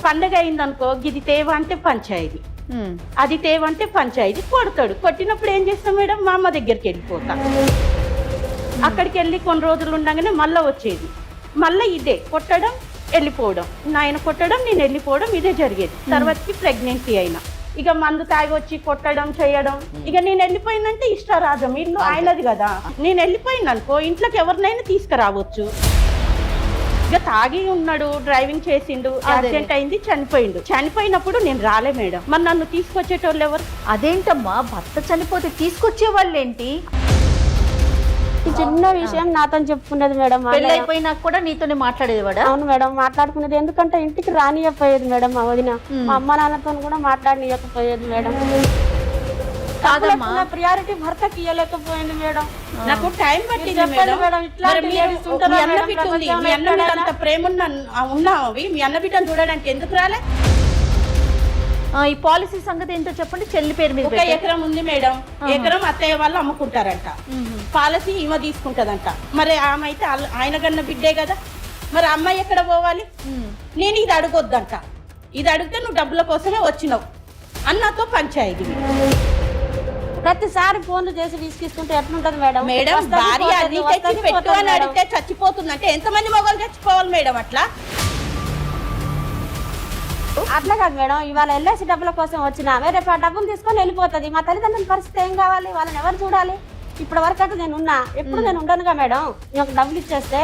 పండగ అయిందనుకో ఇది తేవ అంటే పంచాయతీ, అది తేవ అంటే పంచాయతీ. కొడతాడు. కొట్టినప్పుడు ఏం చేస్తాం మేడం, మా అమ్మ దగ్గరికి వెళ్ళిపోతా. అక్కడికి వెళ్ళి కొన్ని రోజులు ఉండగానే మళ్ళీ వచ్చేది. మళ్ళీ ఇదే కొట్టడం వెళ్ళిపోవడం, నాయన కొట్టడం నేను వెళ్ళిపోవడం, ఇదే జరిగేది. తర్వాతకి ప్రెగ్నెన్సీ అయినా ఇక మందు తాగి వచ్చి కొట్టడం చేయడం. ఇక నేను వెళ్ళిపోయిందంటే ఇష్టరాజం, ఇల్లు ఆయనది కదా. నేను వెళ్ళిపోయిందనుకో ఇంట్లోకి ఎవరినైనా తీసుకురావచ్చు. ఇక తాగి ఉన్నాడు, డ్రైవింగ్ చేసిండు, యాక్సిడెంట్ అయింది, చనిపోయిండు. చనిపోయినప్పుడు నేను రాలే మేడం, మరి నన్ను తీసుకొచ్చేటోళ్ళు ఎవరు? అదేంటమ్మా, భర్త చనిపోతే తీసుకొచ్చే వాళ్ళు ఏంటి? చిన్న విషయం నాతో చెప్పుకునేది మేడం. పెళ్లి అయిపోయినాక కూడా నీతోనే మాట్లాడేవాడా? అవును మేడం, మాట్లాడుకునేది. ఎందుకంటే ఇంటికి రానియకపోయేది మేడం మా వదిన. మా అమ్మ నాన్నతో కూడా మాట్లాడనియకపోయేది మేడం. ప్రియారిటీ భర్తకి ఇవ్వలేకపోయింది మేడం. నాకు టైం పట్టింది మేడం. మీ అన్న మీద అంత ప్రేమ ఉన్నావి, మీ అన్న బిడ్డను చూడడానికి ఎందుకు రాలే? ఈ పాలసీ సంగతి ఏంటో చెప్పండి. చెల్లి పేరు మీద ఒక ఎకరం ఉంది మేడం. ఎకరం అత్తయ్య వాళ్ళు అమ్ముకుంటారంట, పాలసీ ఈమె తీసుకుంటదంట. మరి ఆమె అయితే ఆయన కన్నా బిడ్డే కదా, మరి అమ్మాయి ఎక్కడ పోవాలి? నేను ఇది అడగొద్దంట. ఇది అడిగితే నువ్వు డబ్బుల కోసమే వచ్చినావు అన్నతో పంచాయతీ. ప్రతిసారి ఫోన్లు చేసి విసిగిస్తుంటే ఎట్లుంటది మేడం? మేడం భార్య అది తెచ్చి పెట్టు అని అడిగితే చచ్చిపోతుందంటే ఎంతమంది మొగలు చచ్చిపోవాలి మేడం? అట్లా కాదు మేడం. ఇవాళ ఎల్ఐసి డబ్బుల కోసం వచ్చినా రేపు ఆ డబ్బులు తీసుకొని వెళ్ళిపోతుంది. మా తల్లిదండ్రుల పరిస్థితి ఏం కావాలి? వాళ్ళని ఎవరు చూడాలి? ఇప్పటి వరకు అయితే నేను ఉన్నా, ఎప్పుడు నేను ఉండనుగా మేడం. నాకు డబ్బులు ఇచ్చేస్తే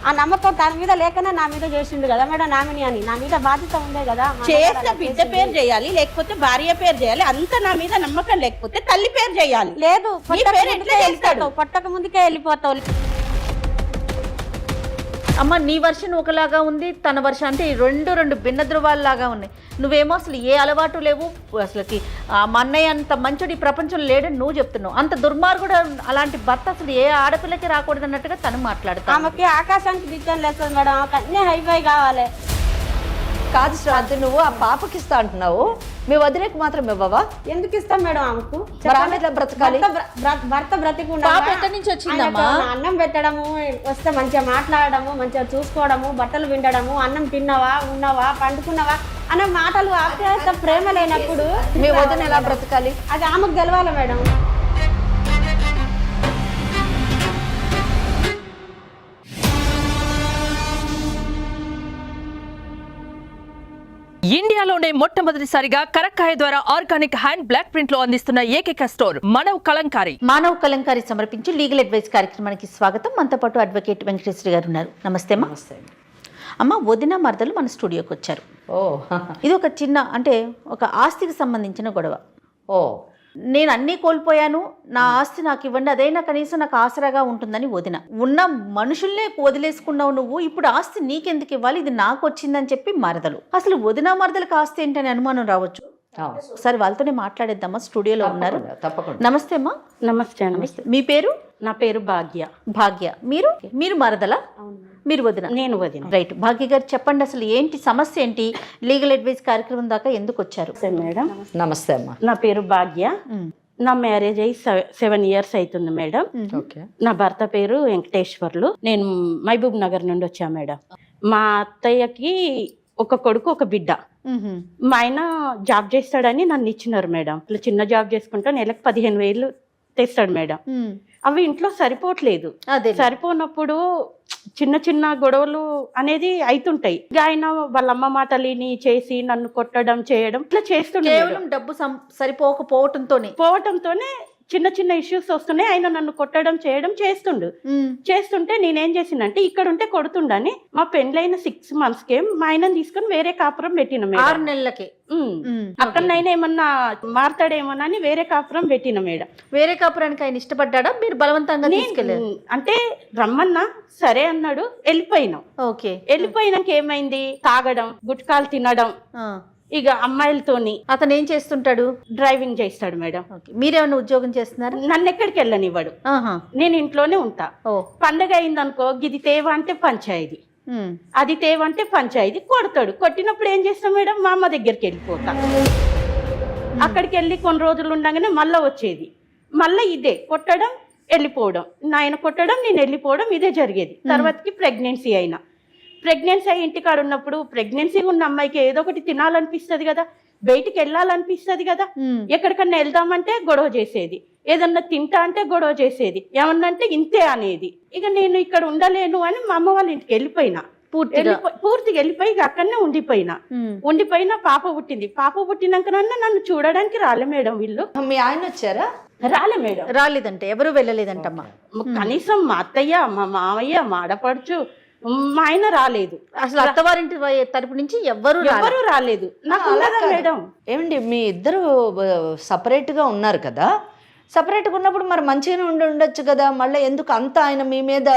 ఆ నమ్మకం తన మీద లేకనే నా మీద చేసిండు కదా మేడం నామిని అని. నా మీద బాధ్యత ఉందే కదా. చేసిన బిడ్డ పేరు చేయాలి, లేకపోతే భార్య పేరు చేయాలి. అంత నా మీద నమ్మకం లేకపోతే తల్లి పేరు చేయాలి. లేదు, పట్టక ముందుకే వెళ్ళిపోతావు. అమ్మ, నీ వర్షన్ ఒకలాగా ఉంది, తన వర్షన్ అంటే రెండు భిన్న ధృవాల్లాగా ఉన్నాయి. నువ్వేమో అసలు ఏ అలవాటు లేవు, అసలుకి మా అన్నయ్య అంత మంచుడు ఈ ప్రపంచంలో లేడని నువ్వు చెప్తున్నావు. అంత దుర్మార్గుడు అలాంటి భర్త అసలు ఏ ఆడపిల్లకి రాకూడదు అన్నట్టుగా తను మాట్లాడతా. ఆమెకి ఆకాశానికి దిగ్గం లేదు మేడం, ఆమెకు అన్నీ హైఫై కావాలి. కాదు శ్రాంతి, నువ్వు ఆ పాపకి ఇస్తా అంటున్నావు, మీ వదిలేకి మాత్రం ఇవ్వవా? ఎందుకు ఇస్తాం మేడం ఆమెకు? బ్రతకాలి. భర్త బ్రతికుండా ఎక్కడి నుంచి వచ్చిందమ్మా? అన్నం పెట్టడము, వస్తే మంచిగా మాట్లాడడము, మంచిగా చూసుకోవడము, బట్టలు విండడము, అన్నం తిన్నావా, ఉన్నావా, పండుకున్నావా అన్న మాటలు ఆప్యాయత ప్రేమ లేనప్పుడు మీ వదిన ఎలా బ్రతకాలి? అది ఆమెకు గెలవాలి మేడం. ఇండియాలోనే మొట్టమొదటిసారిగా కరక్కాయ ద్వారా ఆర్గానిక్ హ్యాండ్ బ్లాక్ ప్రింట్ లో అందిస్తున్న ఏకైక స్టోర్ మనవ్ కలంకారీ. మానవ్ కలంకారీ సమర్పించి లీగల్ అడ్వైస్ కార్యక్రమానికి స్వాగతం. మనతో పాటు అడ్వకేట్ వెంకటేశ్వరి గారు ఉన్నారు. నమస్తే అమ్మా. అమ్మ, వదిన మరదలు మన స్టూడియోకి వచ్చారు. ఇది ఒక చిన్న అంటే ఒక ఆస్తికి సంబంధించిన గొడవ. నేను అన్నీ కోల్పోయాను, నా ఆస్తి నాకు ఇవ్వండి, అదైనా కనీసం నాకు ఆసరాగా ఉంటుందని వదిన. ఉన్న మనుషుల్నే వదిలేసుకున్నావు నువ్వు, ఇప్పుడు ఆస్తి నీకెందుకు ఇవ్వాలి, ఇది నాకు వచ్చిందని చెప్పి మరదలు. అసలు వదిన మరదలకు ఆస్తి ఏంటని అనుమానం రావచ్చు. ఒకసారి వాళ్ళతోనే మాట్లాడేద్దామా? స్టూడియోలో ఉన్నారు. నమస్తే అమ్మా. నమస్తే. నమస్తే. మీ పేరు? నా పేరు భాగ్య. భాగ్య. మీరు మరదలా? మీరు వదిన? నేను వదిన. రైట్. భాగ్య గారు చెప్పండి, అసలు ఏంటి సమస్య, ఏంటి లీగల్ అడ్వైస్ కార్యక్రమం దాకా ఎందుకు వచ్చారు? మేడం నమస్తే అమ్మా. నా పేరు భాగ్య. నా మ్యారేజ్ అయ్యి 7 years అవుతుంది మేడం. నా భర్త పేరు వెంకటేశ్వర్లు. నేను మహబూబ్ నగర్ నుండి వచ్చా మేడం. మా అత్తయ్యకి ఒక కొడుకు, ఒక బిడ్డ. మా ఆయన జాబ్ చేస్తాడని నన్ను ఇచ్చినారు మేడం. ఇట్లా చిన్న జాబ్ చేసుకుంటా నెలకు 15,000 తెస్తాడు మేడం. అవి ఇంట్లో సరిపోవట్లేదు. సరిపోనప్పుడు చిన్న చిన్న గొడవలు అనేది అవుతుంటాయి. ఆయన వాళ్ళ అమ్మ మాటలిని చేసి నన్ను కొట్టడం చేయడం ఇట్లా చేస్తుండే. డబ్బు పోవటంతోనే చిన్న చిన్న ఇష్యూస్ వస్తున్నాయి. ఆయన నన్ను కొట్టడం చేయడం చేస్తుంటే నేనేం చేసినంటే ఇక్కడ ఉంటే కొడుతుండని మా పెండ్లైన 6 months మా ఆయనను తీసుకొని వేరే కాపురం పెట్టిన. 6 నెలలకి అక్కడైనా ఏమన్నా మారతాడేమోనని వేరే కాపురం పెట్టిన మేడం. వేరే కాపురానికి ఆయన ఇష్టపడ్డా? మీరు బలవంతంగా తీసుకెళ్ళారు? అంటే రమ్మన్నా సరే అన్నాడు, వెళ్ళిపోయినాం. ఓకే. వెళ్ళిపోయినాక ఏమైంది, తాగడం, గుట్కాలు తినడం, ఇక అమ్మాయిలతోని. అతను ఏం చేస్తుంటాడు? డ్రైవింగ్ చేస్తాడు మేడం. మీరేమన్నా ఉద్యోగం చేస్తున్నారు? నన్ను ఎక్కడికి వెళ్ళనివ్వడు, నేను ఇంట్లోనే ఉంటా. పండగ అయిందనుకో ఇది తేవ అంటే పంచాయతీ, అది తేవ అంటే పంచాయతీ. కొడతాడు. కొట్టినప్పుడు ఏం చేస్తాం మేడం, మా అమ్మ దగ్గరికి వెళ్ళిపోతా. అక్కడికి వెళ్ళి కొన్ని రోజులు ఉండగానే మళ్ళీ వచ్చేది. మళ్ళీ ఇదే కొట్టడం వెళ్ళిపోవడం, నాయన కొట్టడం నేను వెళ్ళిపోవడం, ఇదే జరిగేది. తర్వాతకి ప్రెగ్నెన్సీ అయినా ప్రెగ్నెన్సీ అయ్యి ఇంటికాడ ఉన్నప్పుడు ప్రెగ్నెన్సీ ఉన్న అమ్మాయికి ఏదో ఒకటి తినాలనిపిస్తది కదా, బయటికి వెళ్ళాలనిపిస్తది కదా, ఎక్కడికన్నా వెళ్దామంటే గొడవ చేసేది, ఏదన్నా తింటా అంటే గొడవ చేసేది, ఏమన్నా అంటే ఇంతే అనేది. ఇక నేను ఇక్కడ ఉండలేను అని మా అమ్మ వాళ్ళ ఇంటికి వెళ్ళిపోయినా, పూర్తిగా వెళ్ళిపోయి ఇక అక్కడనే ఉండిపోయినా పాప పుట్టింది. పాప పుట్టినాకనన్నా నన్ను చూడడానికి రాలే మేడం వీళ్ళు. మీ ఆయన వచ్చారా? రాలే మేడం. రాలేదంటే ఎవరు వెళ్ళలేదంటమ్మా. కనీసం మా అత్తయ్య, మా మామయ్య, మా ఆడపడుచు, మా ఆయన రాలేదు. అసలు అత్తవారింటి తరపు నుంచి ఎవరు రాలేదు. నాకు ఉన్నదా మేడం? ఏమండి మీ ఇద్దరు సపరేట్ గా ఉన్నారు కదా, సపరేట్గా ఉన్నప్పుడు మరి మంచిగానే ఉండొచ్చు కదా, మళ్ళీ ఎందుకు అంత ఆయన మీ మీద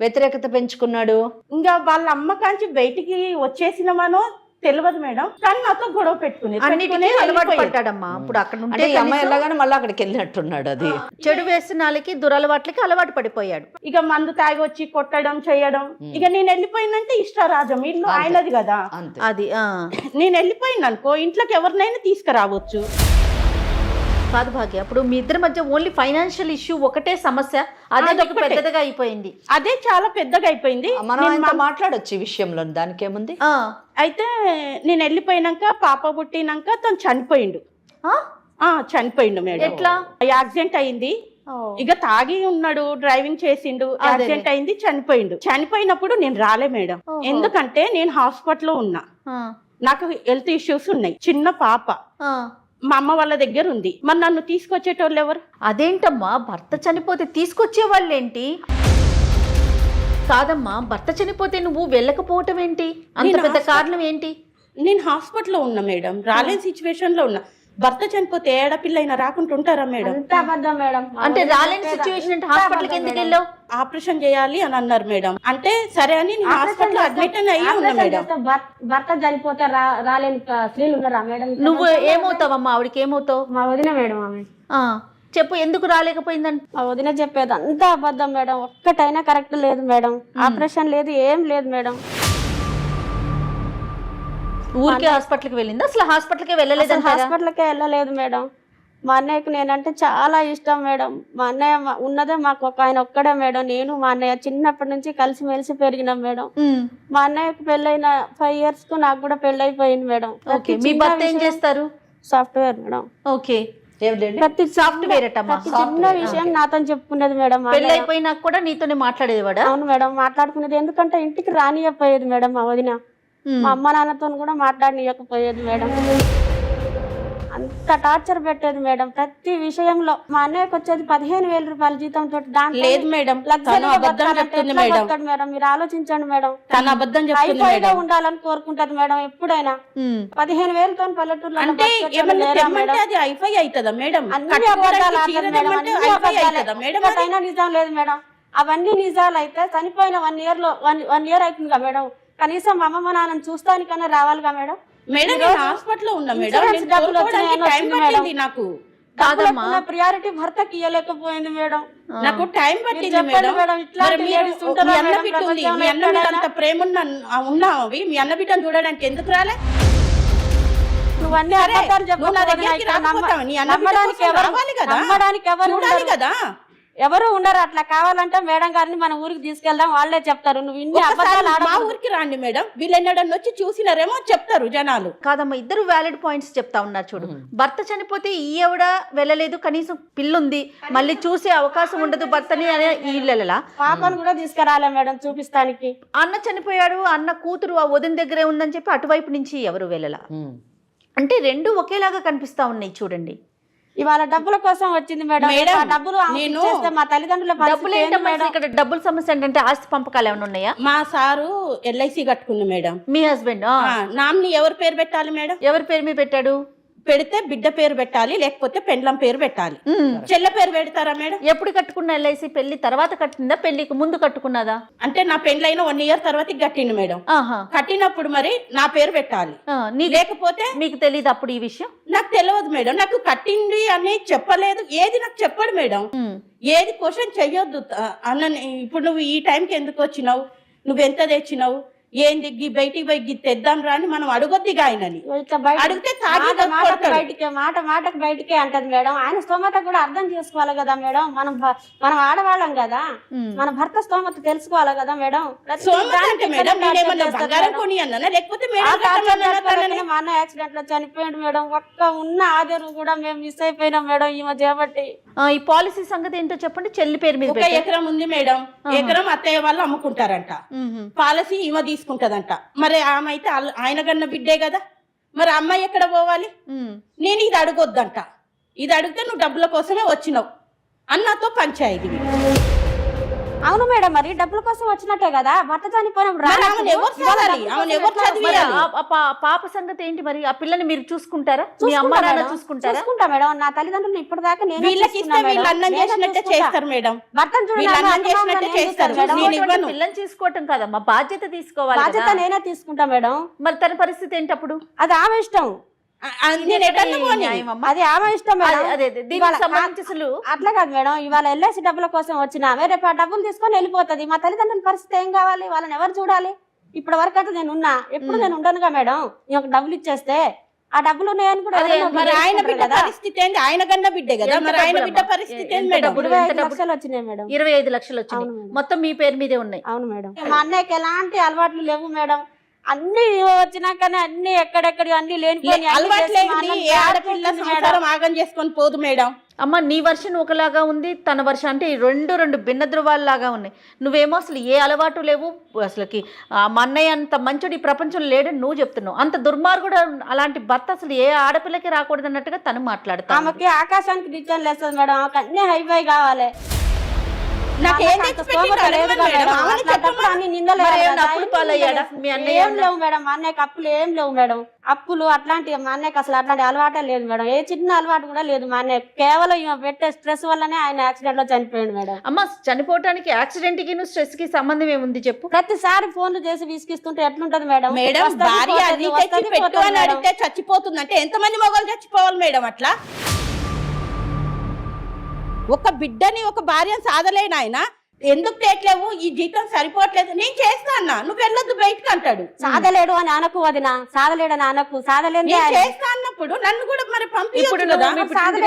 వ్యతిరేకత పెంచుకున్నాడు? ఇంకా వాళ్ళ అమ్మ కాంచి బయటికి వచ్చేసినామనో తెలియదు మేడం, కానీ నాతో గొడవ పెట్టుకుని అలవాటు పడ్డాడమ్మా. ఇప్పుడు అక్కడ ఉంటే అమ్మాయి ఎలాగానే మళ్ళీ అక్కడికి వెళ్ళినట్టున్నాడు. అది చెడు వ్యసనాలకి దురలవాట్లకి అలవాటు పడిపోయాడు. ఇక మందు తాగి వచ్చి కొట్టడం చేయడం. ఇక నేను వెళ్ళిపోయినంటే ఇష్టరాజం ఇల్లు ఆయనది కదా, అది నేను వెళ్ళిపోయిన అనుకో ఇంట్లోకి ఎవరినైనా తీసుకురావచ్చు. కాదు భాగ్య, అప్పుడు మీ ఇద్దరి మధ్య ఓన్లీ ఫైనాన్షియల్ ఇష్యూ ఒకటే సమస్య, అదే పెద్దగా అయిపోయింది. అదే చాలా పెద్దగా అయిపోయింది. మనం మాట్లాడొచ్చు ఈ విషయంలో, దానికేముంది. అయితే నేను వెళ్ళిపోయినాక పాప పుట్టినాక తను చనిపోయిండు. చనిపోయిండు మేడం. ఎట్లా? యాక్సిడెంట్ అయింది. ఇక తాగి ఉన్నాడు, డ్రైవింగ్ చేసిండు, యాక్సిడెంట్ అయింది, చనిపోయిండు. చనిపోయినప్పుడు నేను రాలే మేడం, ఎందుకంటే నేను హాస్పిటల్లో ఉన్నా, నాకు హెల్త్ ఇష్యూస్ ఉన్నాయి, చిన్న పాప మా అమ్మ వాళ్ళ దగ్గర ఉంది. మరి నన్ను తీసుకొచ్చేటోళ్ళు ఎవరు? అదేంటమ్మా, భర్త చనిపోతే తీసుకొచ్చే వాళ్ళేంటి? కాదమ్మా, భర్త చనిపోతే నువ్వు వెళ్ళకపోవటం ఏంటి? అంత పెద్ద కారణం ఏంటి? నేను హాస్పిటల్లో ఉన్నా మేడం, రాలేని సిచ్యువేషన్ లో ఉన్నా. భర్త చనిపోతే ఏడపిల్ల అయినా రాకుండా ఉంటారా మేడం? మేడం అంటే రాలేని సిచ్యువేషన్ అంటే హాస్పిటల్కి ఎందుకు వెళ్ళావు? ఆపరేషన్ చేయాలి అని అన్నారు మేడం. అంటే సరే అని నేను హాస్పిటల్ అడ్మిట్ అయ్యి ఉన్నా మేడం. భర్త చనిపోతే రాలేని స్త్రీలు ఉన్నారా మేడం? నువ్వు ఏమవుతావమ్మా? ఆవిడకి ఏమవుతావు? మా వదిన మేడం. ఆమె చెప్పు, ఎందుకు రాలేకపోయిందంట? మా వదిన చెప్పేది అంతా అబద్ధం మేడం, ఒక్కటైనా కరెక్ట్ లేదు మేడం. ఆపరేషన్ లేదు, ఏం లేదు మేడం. ఊరికే హాస్పిటల్కి వెళ్ళింది? అసలు హాస్పిటల్కి వెళ్ళలేదు? హాస్పిటల్కే వెళ్ళలేదు మేడం. మా అన్నయ్యకి నేనంటే చాలా ఇష్టం మేడం. మా అన్నయ్య ఉన్నదే మాకు ఆయన ఒక్కడే మేడం. నేను మా అన్నయ్య చిన్నప్పటి నుంచి కలిసిమెలిసి పెరిగినాం మేడం. మా అన్నయ్యకి పెళ్ళైన 5 years కు నాకు కూడా పెళ్ళైపోయింది మేడం. మీ భర్త ఏం చేస్తారు? Software madam. ఓకే, ప్రతి సాఫ్ట్వేర్ చిన్న విషయం నాతో చెప్పుకునేది మేడం. పెళ్ళైపోయినాక కూడా నీతోనే మాట్లాడేవాడా? అవును మేడం, మాట్లాడుకునేది. ఎందుకంటే ఇంటికి రానియకపోయేది మేడం మా వదిన. మా అమ్మ నాన్నతో కూడా మాట్లాడనియకపోయేది మేడం. అంత టార్చర్ పెట్టేది మేడం ప్రతి విషయంలో. మా అన్నయ్యకి వచ్చేది 15,000 రూపాయల జీతంతో. లేదు మేడం, మేడం మీరు ఆలోచించండి మేడం. తన అబద్ధం చెప్తుంది. ఉండాలని కోరుకుంటది మేడం ఎప్పుడైనా. 15,000తో పల్లెటూరులో అంటే అది ఐఫై అవుతుందా మేడం? అన్ని అబద్ధాలు మేడం, నిజం లేదు మేడం. అవన్నీ నిజాలు అయితే చనిపోయిన 1 year అవుతుందిగా మేడం. కనీసం మా అమ్మ నాన్నని చూస్తానికన్నా రావాలిగా మేడం. మేడం హాస్పిటల్లో ఉన్నా మేడం, నాకు ప్రియారిటీ భర్తకి ఇవ్వలేకపోయింది మేడం. నాకు టైం పట్టింది మేడం. మీ అన్న మీద అంత ప్రేమ ఉన్నావి, మీ అన్న బిడ్డను చూడడానికి ఎందుకు రాలే? నువ్వన్నీ అబద్ధాలు కదా. ఎవరు ఉండరు. అట్లా కావాలంటే మేడం గారిని మన ఊరికి తీసుకెళ్దాం, వాళ్ళే చెప్తారు. నువ్వు ఇన్ని అబద్ధాలు మా ఊరికి రండి మేడం, వీళ్ళెన్నడన్నా వచ్చి చూసినారేమో చెప్తారు జనాలు. కాదమ్మా, ఇద్దరు వ్యాలిడ్ పాయింట్స్ చెప్తా ఉన్నారు చూడు. భర్త చనిపోతే ఈవిడ వెళ్ళలేదు, కనీసం పిల్లుంది, మళ్ళీ చూసే అవకాశం ఉండదు భర్తని అనే ఇళ్ళలా. పాపను కూడా తీసుకురాలే మేడం చూపిస్తానికి. అన్న చనిపోయాడు, అన్న కూతురు ఆ వదిన దగ్గరే ఉందని చెప్పి అటువైపు నుంచి ఎవరు వెళ్ళలా. అంటే రెండు ఒకేలాగా కనిపిస్తా ఉన్నాయి చూడండి. ఇవాళ డబ్బుల కోసం వచ్చింది మేడం. డబ్బులు మా తల్లిదండ్రుల డబ్బులు ఏంటమ్మా? ఇక్కడ డబ్బుల సమస్య ఏంటంటే ఆస్తి పంపకాలు ఏమైనా ఉన్నాయా? మా సారు LIC కట్టుకుంది మేడం. మీ హస్బెండ్ నామిని ఎవరి పేరు పెట్టాలి మేడం? ఎవరి పేరు మీద పెట్టాడు? పెడితే బిడ్డ పేరు పెట్టాలి, లేకపోతే పెండ్లం పేరు పెట్టాలి. చెల్ల పేరు పెడతారా మేడం? ఎప్పుడు కట్టుకున్న LIC? పెళ్లి తర్వాత కట్టిందా, పెళ్లికి ముందు కట్టుకున్నదా? అంటే నా పెండ్లైన 1 year తర్వాత కట్టిండు మేడం. కట్టినప్పుడు మరి నా పేరు పెట్టాలి, లేకపోతే మీకు తెలియదు అప్పుడు ఈ విషయం? నాకు తెలియదు మేడం, నాకు కట్టింది అని చెప్పలేదు, ఏది నాకు చెప్పడు మేడం. ఏది క్వశ్చన్ చెయ్యొద్దు అన్న. ఇప్పుడు నువ్వు ఈ టైంకి ఎందుకు వచ్చినావు, నువ్వు ఎంత తెచ్చినావు, ఏంది బయటికి పోయి తెద్దాం రా అని మనం అడగొద్దిగా ఆయనని. ఇట్లా బయట అడిగితే తాగి మాటకు బయటికే అంటది మేడం. ఆయన స్తోమత కూడా అర్థం చేసుకోవాలి కదా మేడం. మనం ఆడవాళ్ళం కదా, మన భర్త స్తోమత తెలుసుకోవాలి కదా మేడం. మేడం నేనేమన్నా బంగారం కొని అన్నానా లేకపోతే మా అన్న యాక్సిడెంట్ లో చనిపోయాడు మేడం. ఒక్క ఉన్న ఆధారం కూడా మేము మిస్ అయిపోయినాం మేడం ఈమె చేపట్టి. ఈ పాలసీ సంగతి ఏంటో చెప్పండి. చెల్లి పేరు మీద ఒక ఎకరం ఉంది మేడం. ఎకరం అత్తయ్య వాళ్ళు అమ్ముకుంటారంట, పాలసీ ఈమె తీసుకుంటదంట. మరి ఆమె అయితే ఆయన కన్నా బిడ్డే కదా, మరి అమ్మాయి ఎక్కడ పోవాలి? నేను ఇది అడగొద్దంట. ఇది అడిగితే నువ్వు డబ్బుల కోసమే వచ్చినావు అన్నతో పంచాయతీ. అవును మేడం, మరి డబ్బుల కోసం వచ్చినట్టే కదా. భర్త చనిపోయినప్పుడు పాప సంగతి ఏంటి మరి? ఆ పిల్లని మీరు చూసుకుంటారా? మీ అమ్మ నాన్న చూసుకుంటారా? చూసుకుంటా మేడం. నా తల్లిదండ్రులు ఇప్పటిదాకా నేను చేస్తారు మేడం. పిల్లని చూసుకోవటం కదమ్మా, బాధ్యత తీసుకోవాలి. బాధ్యత నేనే తీసుకుంటా మేడం. మరి తన పరిస్థితి ఏంటి అప్పుడు? అది ఆమె ఇష్టం, అది ఆమె ఇష్టం మేడం. అట్లా కాదు మేడం, ఇవాళ ఎల్ఐసి డబ్బుల కోసం వచ్చిన ఆమె రేపు ఆ డబ్బులు తీసుకొని వెళ్ళిపోతుంది. మా తల్లిదండ్రుల పరిస్థితి ఏం కావాలి? వాళ్ళని ఎవరు చూడాలి? ఇప్పటి వరకు అయితే నేను ఉన్నా, ఎప్పుడు నేను ఉండనుగా మేడం. ఒక డబ్బులు ఇచ్చేస్తే ఆ డబ్బులు ఉన్నాయని కూడా ఆయన బిడ్డ పరిస్థితి ఏంటి? ఆయన కన్నా బిడ్డే కదా, మరి ఆయన బిడ్డ పరిస్థితి ఏంటి మేడం? 25 లక్షలు వచ్చినాయి మేడం. 25 లక్షలు వచ్చినాయి మొత్తం మీ పేరు మీదే ఉన్నాయి. అవును మేడం. మా అన్నయ్యకి ఎలాంటి అలవాట్లు లేవు మేడం. అన్ని వచ్చినాకనే అన్ని ఎక్కడెక్కడ అన్ని లేనిపోయి ఆగం చేసుకొని పోదు మేడం. అమ్మ నీ వర్షన్ ఒకలాగా ఉంది, తన వర్షన్ అంటే రెండు భిన్న ధృవాల్లాగా ఉన్నాయి. నువ్వేమో అసలు ఏ అలవాటు లేవు, అసలుకి మా అన్నయ్య అంత మంచుడు ఈ ప్రపంచంలో లేడని నువ్వు చెప్తున్నావు. అంత దుర్మార్గుడు అలాంటి భర్త అసలు ఏ ఆడపిల్లకి రాకూడదు అన్నట్టుగా తను మాట్లాడతా. ఆమెకి ఆకాశానికి డిజైన్ లేస్తుంది మేడం. ఆమెకు అన్ని హైఫై కావాలి. ఏం లేవు మేడం, మా అన్నయ్యకి అప్పులు ఏం లేవు మేడం. అప్పులు అట్లాంటి మా అన్నయ్యకి అసలు అట్లాంటి అలవాటే లేదు మేడం. ఏ చిన్న అలవాటు కూడా లేదు మా అన్నయ్య. కేవలం ఈమె పెట్టే స్ట్రెస్ వల్లనే ఆయన యాక్సిడెంట్ లో చనిపోయాడు మేడం. అమ్మ చనిపోవడానికి యాక్సిడెంట్ కి స్ట్రెస్ కి సంబంధం ఏముంది చెప్పు? ప్రతిసారి ఫోన్లు చేసి విసిగిస్తుంటే ఎట్లుంటది మేడం? మేడం భార్య అడిగితే చచ్చిపోతుందంటే ఎంతమంది మగవాళ్ళు చచ్చిపోవాలి మేడం? అట్లా ఒక బిడ్డని ఒక భార్యను సాధలేను ఆయన. ఎందుకు తేట్లేవు? ఈ జీతం సరిపోవట్లేదు, నేను చేస్తా అన్నా, నువ్వు వెళ్ళొద్దు బయటకు అంటాడు. సాధలేడు అని అనకు వదిన, సాధలేడు అని అనకు. సాధలేదు చేస్తా అన్నప్పుడు నన్ను కూడా మరి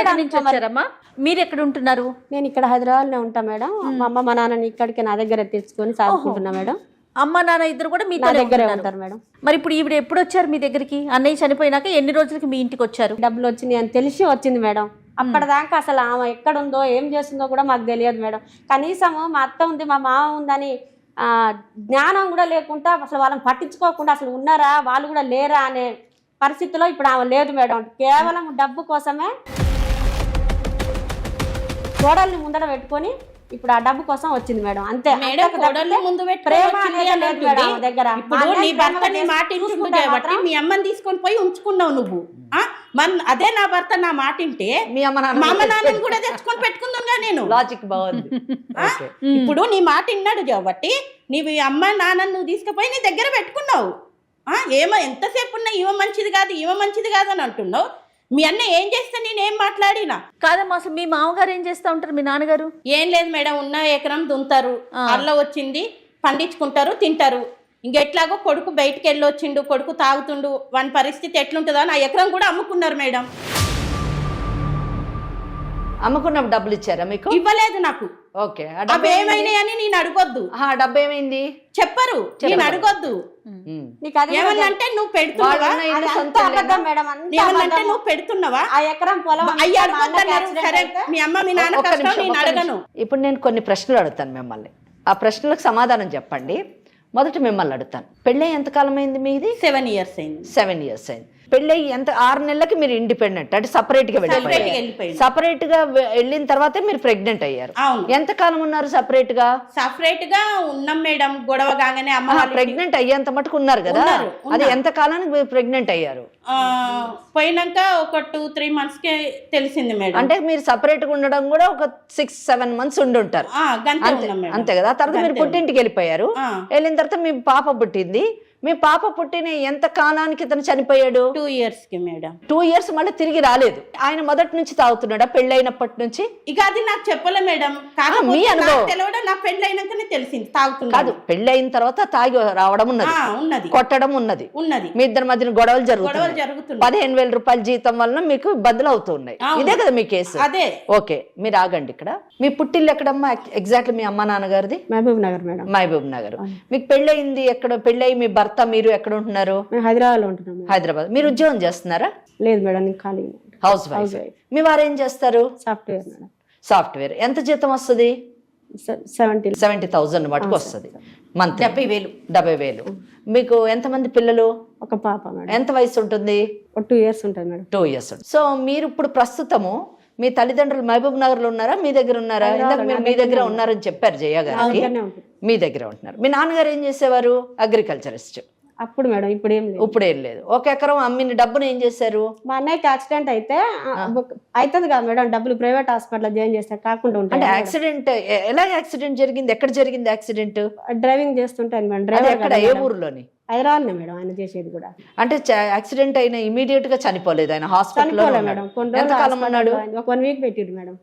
పంపించారమ్మా. మీరు ఎక్కడ ఉంటున్నారు? నేను ఇక్కడ హైదరాబాద్ లో ఉంటా మేడం. మా అమ్మ మా నాన్నని ఇక్కడికి నా దగ్గర తెచ్చుకొని సాగుకుంటున్నా మేడం. అమ్మ నాన్న ఇద్దరు కూడా మీ దగ్గరే ఉంటారు మేడం. మరి ఇప్పుడు ఈవిడ ఎప్పుడు వచ్చారు మీ దగ్గరికి? అన్నయ్య చనిపోయినాక ఎన్ని రోజులకి మీ ఇంటికి వచ్చారు? డబ్బులు వచ్చినాయి అని తెలిసి వచ్చింది మేడం. అప్పటిదాకా అసలు ఆమె ఎక్కడుందో ఏం చేస్తుందో కూడా మాకు తెలియదు మేడం. కనీసము మా అత్త ఉంది మా మామ ఉందని జ్ఞానం కూడా లేకుండా అసలు వాళ్ళని పట్టించుకోకుండా అసలు ఉన్నారా వాళ్ళు కూడా లేరా అనే పరిస్థితిలో ఇప్పుడు ఆమె లేదు మేడం. కేవలం డబ్బు కోసమే కోడల్ని ముందర పెట్టుకొని ఇప్పుడు ఆ డబ్బు కోసం వచ్చింది మేడం. అంతే. ప్రేమ అనేది లేదు మేడం దగ్గర. నీ భర్త నీ మాట కాబట్టి మీ అమ్మని తీసుకొని పోయి ఉంచుకున్నావు నువ్వు. అదే నా భర్త నా మాట వింటే మీ అమ్మ నాన్నని కూడా తెచ్చుకొని పెట్టుకుందా నేను. లాజిక్ బాగుంది. ఇప్పుడు నీ మాట విన్నాడు కాబట్టి నీవు అమ్మ నాన్నని నువ్వు తీసుకుపోయి నీ దగ్గర పెట్టుకున్నావు. ఏమో ఎంతసేపు ఉన్నా ఈమె మంచిది కాదు అని అంటున్నావు. మీ అన్న ఏం చేస్తా నేనేం మాట్లాడినా కాదమ్మా. అసలు మీ మామగారు ఏం చేస్తా ఉంటారు? మీ నాన్నగారు? ఏం లేదు మేడం, ఉన్న ఎకరం దుంతారు, అల్ల వచ్చింది పండించుకుంటారు, తింటారు. ఇంకెట్లాగో కొడుకు బయటికి వెళ్ళి వచ్చిండు, కొడుకు తాగుతుండు, వాని పరిస్థితి ఎట్లుంటుందో నా ఎకరం కూడా అమ్ముకున్నారు మేడం. అమ్ముకున్నప్పుడు డబ్బులు ఇచ్చారా మీకు? ఇవ్వలేదు నాకు. ఓకే. అవి ఏమైనాయని నేను అడగొద్దు. డబ్బు ఏమైంది చెప్పరు, నేను అడగొద్దు. ఏమన్నంటే నువ్వు పెడుతున్నావా, ఏమన్నంటే నువ్వు పెడుతున్నావా, ఆ ఎకరం పొలం అయ్యి అడగొద్దన్నారు. సరే మీ అమ్మ మీ నాన్న కష్టం నేను అడగను. ఇప్పుడు నేను కొన్ని ప్రశ్నలు అడుగుతాను మిమ్మల్ని, ఆ ప్రశ్నలకు సమాధానం చెప్పండి. మొదట మిమ్మల్ని అడుగుతాను, పెళ్ళి ఎంతకాలం అయింది మీది? 7 years అయింది. 7 years అయింది. పెళ్ళి 6 నెలలకి మీరు ఇండిపెండెంట్ అంటే సపరేట్ గా వెళ్ళిపోయారు. సపరేట్ గా వెళ్ళిన తర్వాత మీరు ప్రెగ్నెంట్ అయ్యారు. ఎంత కాలం ఉన్నారు సపరేట్ గా? సపరేట్ గా ఉన్నాం మేడం. గొడవ కాగానే అమ్మ ప్రెగ్నెంట్ అయ్యేంత మటుకు ఉన్నారు కదా, అది ఎంత కాలానికి మీరు ప్రెగ్నెంట్ అయ్యారు? పోయినాక ఒక 2-3 months కే తెలిసింది మేడం. అంటే మీరు సపరేట్ గా ఉండడం కూడా ఒక 6-7 months ఉండి ఉంటారు అంతే కదా. తర్వాత మీరు పుట్టింటికి వెళ్ళిపోయారు. వెళ్ళిన తర్వాత మీ పాప పుట్టింది, మీ పాప పుట్టిన ఎంత కాలానికి ఇతను చనిపోయాడు? 2 years కి మేడం. 2 years మళ్ళీ తిరిగి రాలేదు. ఆయన మొదటి నుంచి తాగుతున్నాడా పెళ్ళైనప్పటి నుంచి? ఇక అది నాకు చెప్పలే మేడం. మీ అనుభవం తెలియడం నా పెళ్ళైనాకనే తెలిసింది తాగుతున్నా. కాదు, పెళ్ళైన తర్వాత తాగి రావడం ఉన్నది, ఉన్నది, కొట్టడం ఉన్నది, మీ ఇద్దరి మధ్యన గొడవలు జరుగుతున్నాయి. 15,000 రూపాయల జీతం వలన మీకు ఇబ్బందులు అవుతున్నాయి. ఇదే కదా మీ కేసు? అదే. ఓకే, మీరు ఆగండి. ఇక్కడ మీ పుట్టిల్లు ఎక్కడమ్మా ఎగ్జాక్ట్లీ? మీ అమ్మ నాన్నగారిది మహబూబ్ నగర్ మేడం. మహబూబ్ నగర్. మీకు పెళ్ళయింది ఎక్కడ? పెళ్ళయి మీ భర్త మీరు ఎక్కడ ఉంటున్నారు? హైదరాబాద్ లో ఉంటున్నాం. హైదరాబాద్. మీరు ఉద్యోగం చేస్తున్నారా? లేదు మేడం, ఖాళీ హౌస్ వైఫ్. మీ వారు ఏం చేస్తారు? Software madam. సాఫ్ట్వేర్. ఎంత జీతం వస్తుంది? 70,000 మటుకు వస్తుంది మంత్. 70,000. మీకు ఎంతమంది పిల్లలు? ఒక పాప మేడం. ఎంత వయసు ఉంటుంది? 2 years ఉంటుంది మేడం. 2 years. సో మీరు ఇప్పుడు ప్రస్తుతము మీ తల్లిదండ్రులు మహబూబ్ నగర్ లో ఉన్నారా, మీ దగ్గర ఉన్నారా? ఇందాక మీరు మీ దగ్గర ఉన్నారని చెప్పారు జయ గారికి. మీ దగ్గర ఉంటున్నారు. మీ నాన్నగారు ఏం చేసేవారు? అగ్రికల్చరిస్ట్. అప్పుడు మేడం, ఇప్పుడు ఏం లేదు. ఇప్పుడు ఏం లేదు. 1 ఎకరం అమ్మిన డబ్బును ఏం చేశారు? మా అన్నయ్యకి యాక్సిడెంట్ అయితే అవుతుంది కదా మేడం, డబ్బులు ప్రైవేట్ హాస్పిటల్ జాయిన్ చేస్తే కాకుండా ఉంటాయి. అంటే యాక్సిడెంట్ ఎలా యాక్సిడెంట్ జరిగింది? ఎక్కడ జరిగింది యాక్సిడెంట్? డ్రైవింగ్ చేస్తుంటాను మేడం. డ్రైవర్ ఎక్కడ? ఏ ఊర్లోని? హైదరాబాద్ మేడం ఆయన చేసేది కూడా. అంటే యాక్సిడెంట్ అయిన ఇమీడియట్ గా చనిపోలేదు, ఆయన హాస్పిటల్లో మేడం. ఎంతకాలం ఉన్నాడు? ఒక 1 week పెట్టిరు మేడం.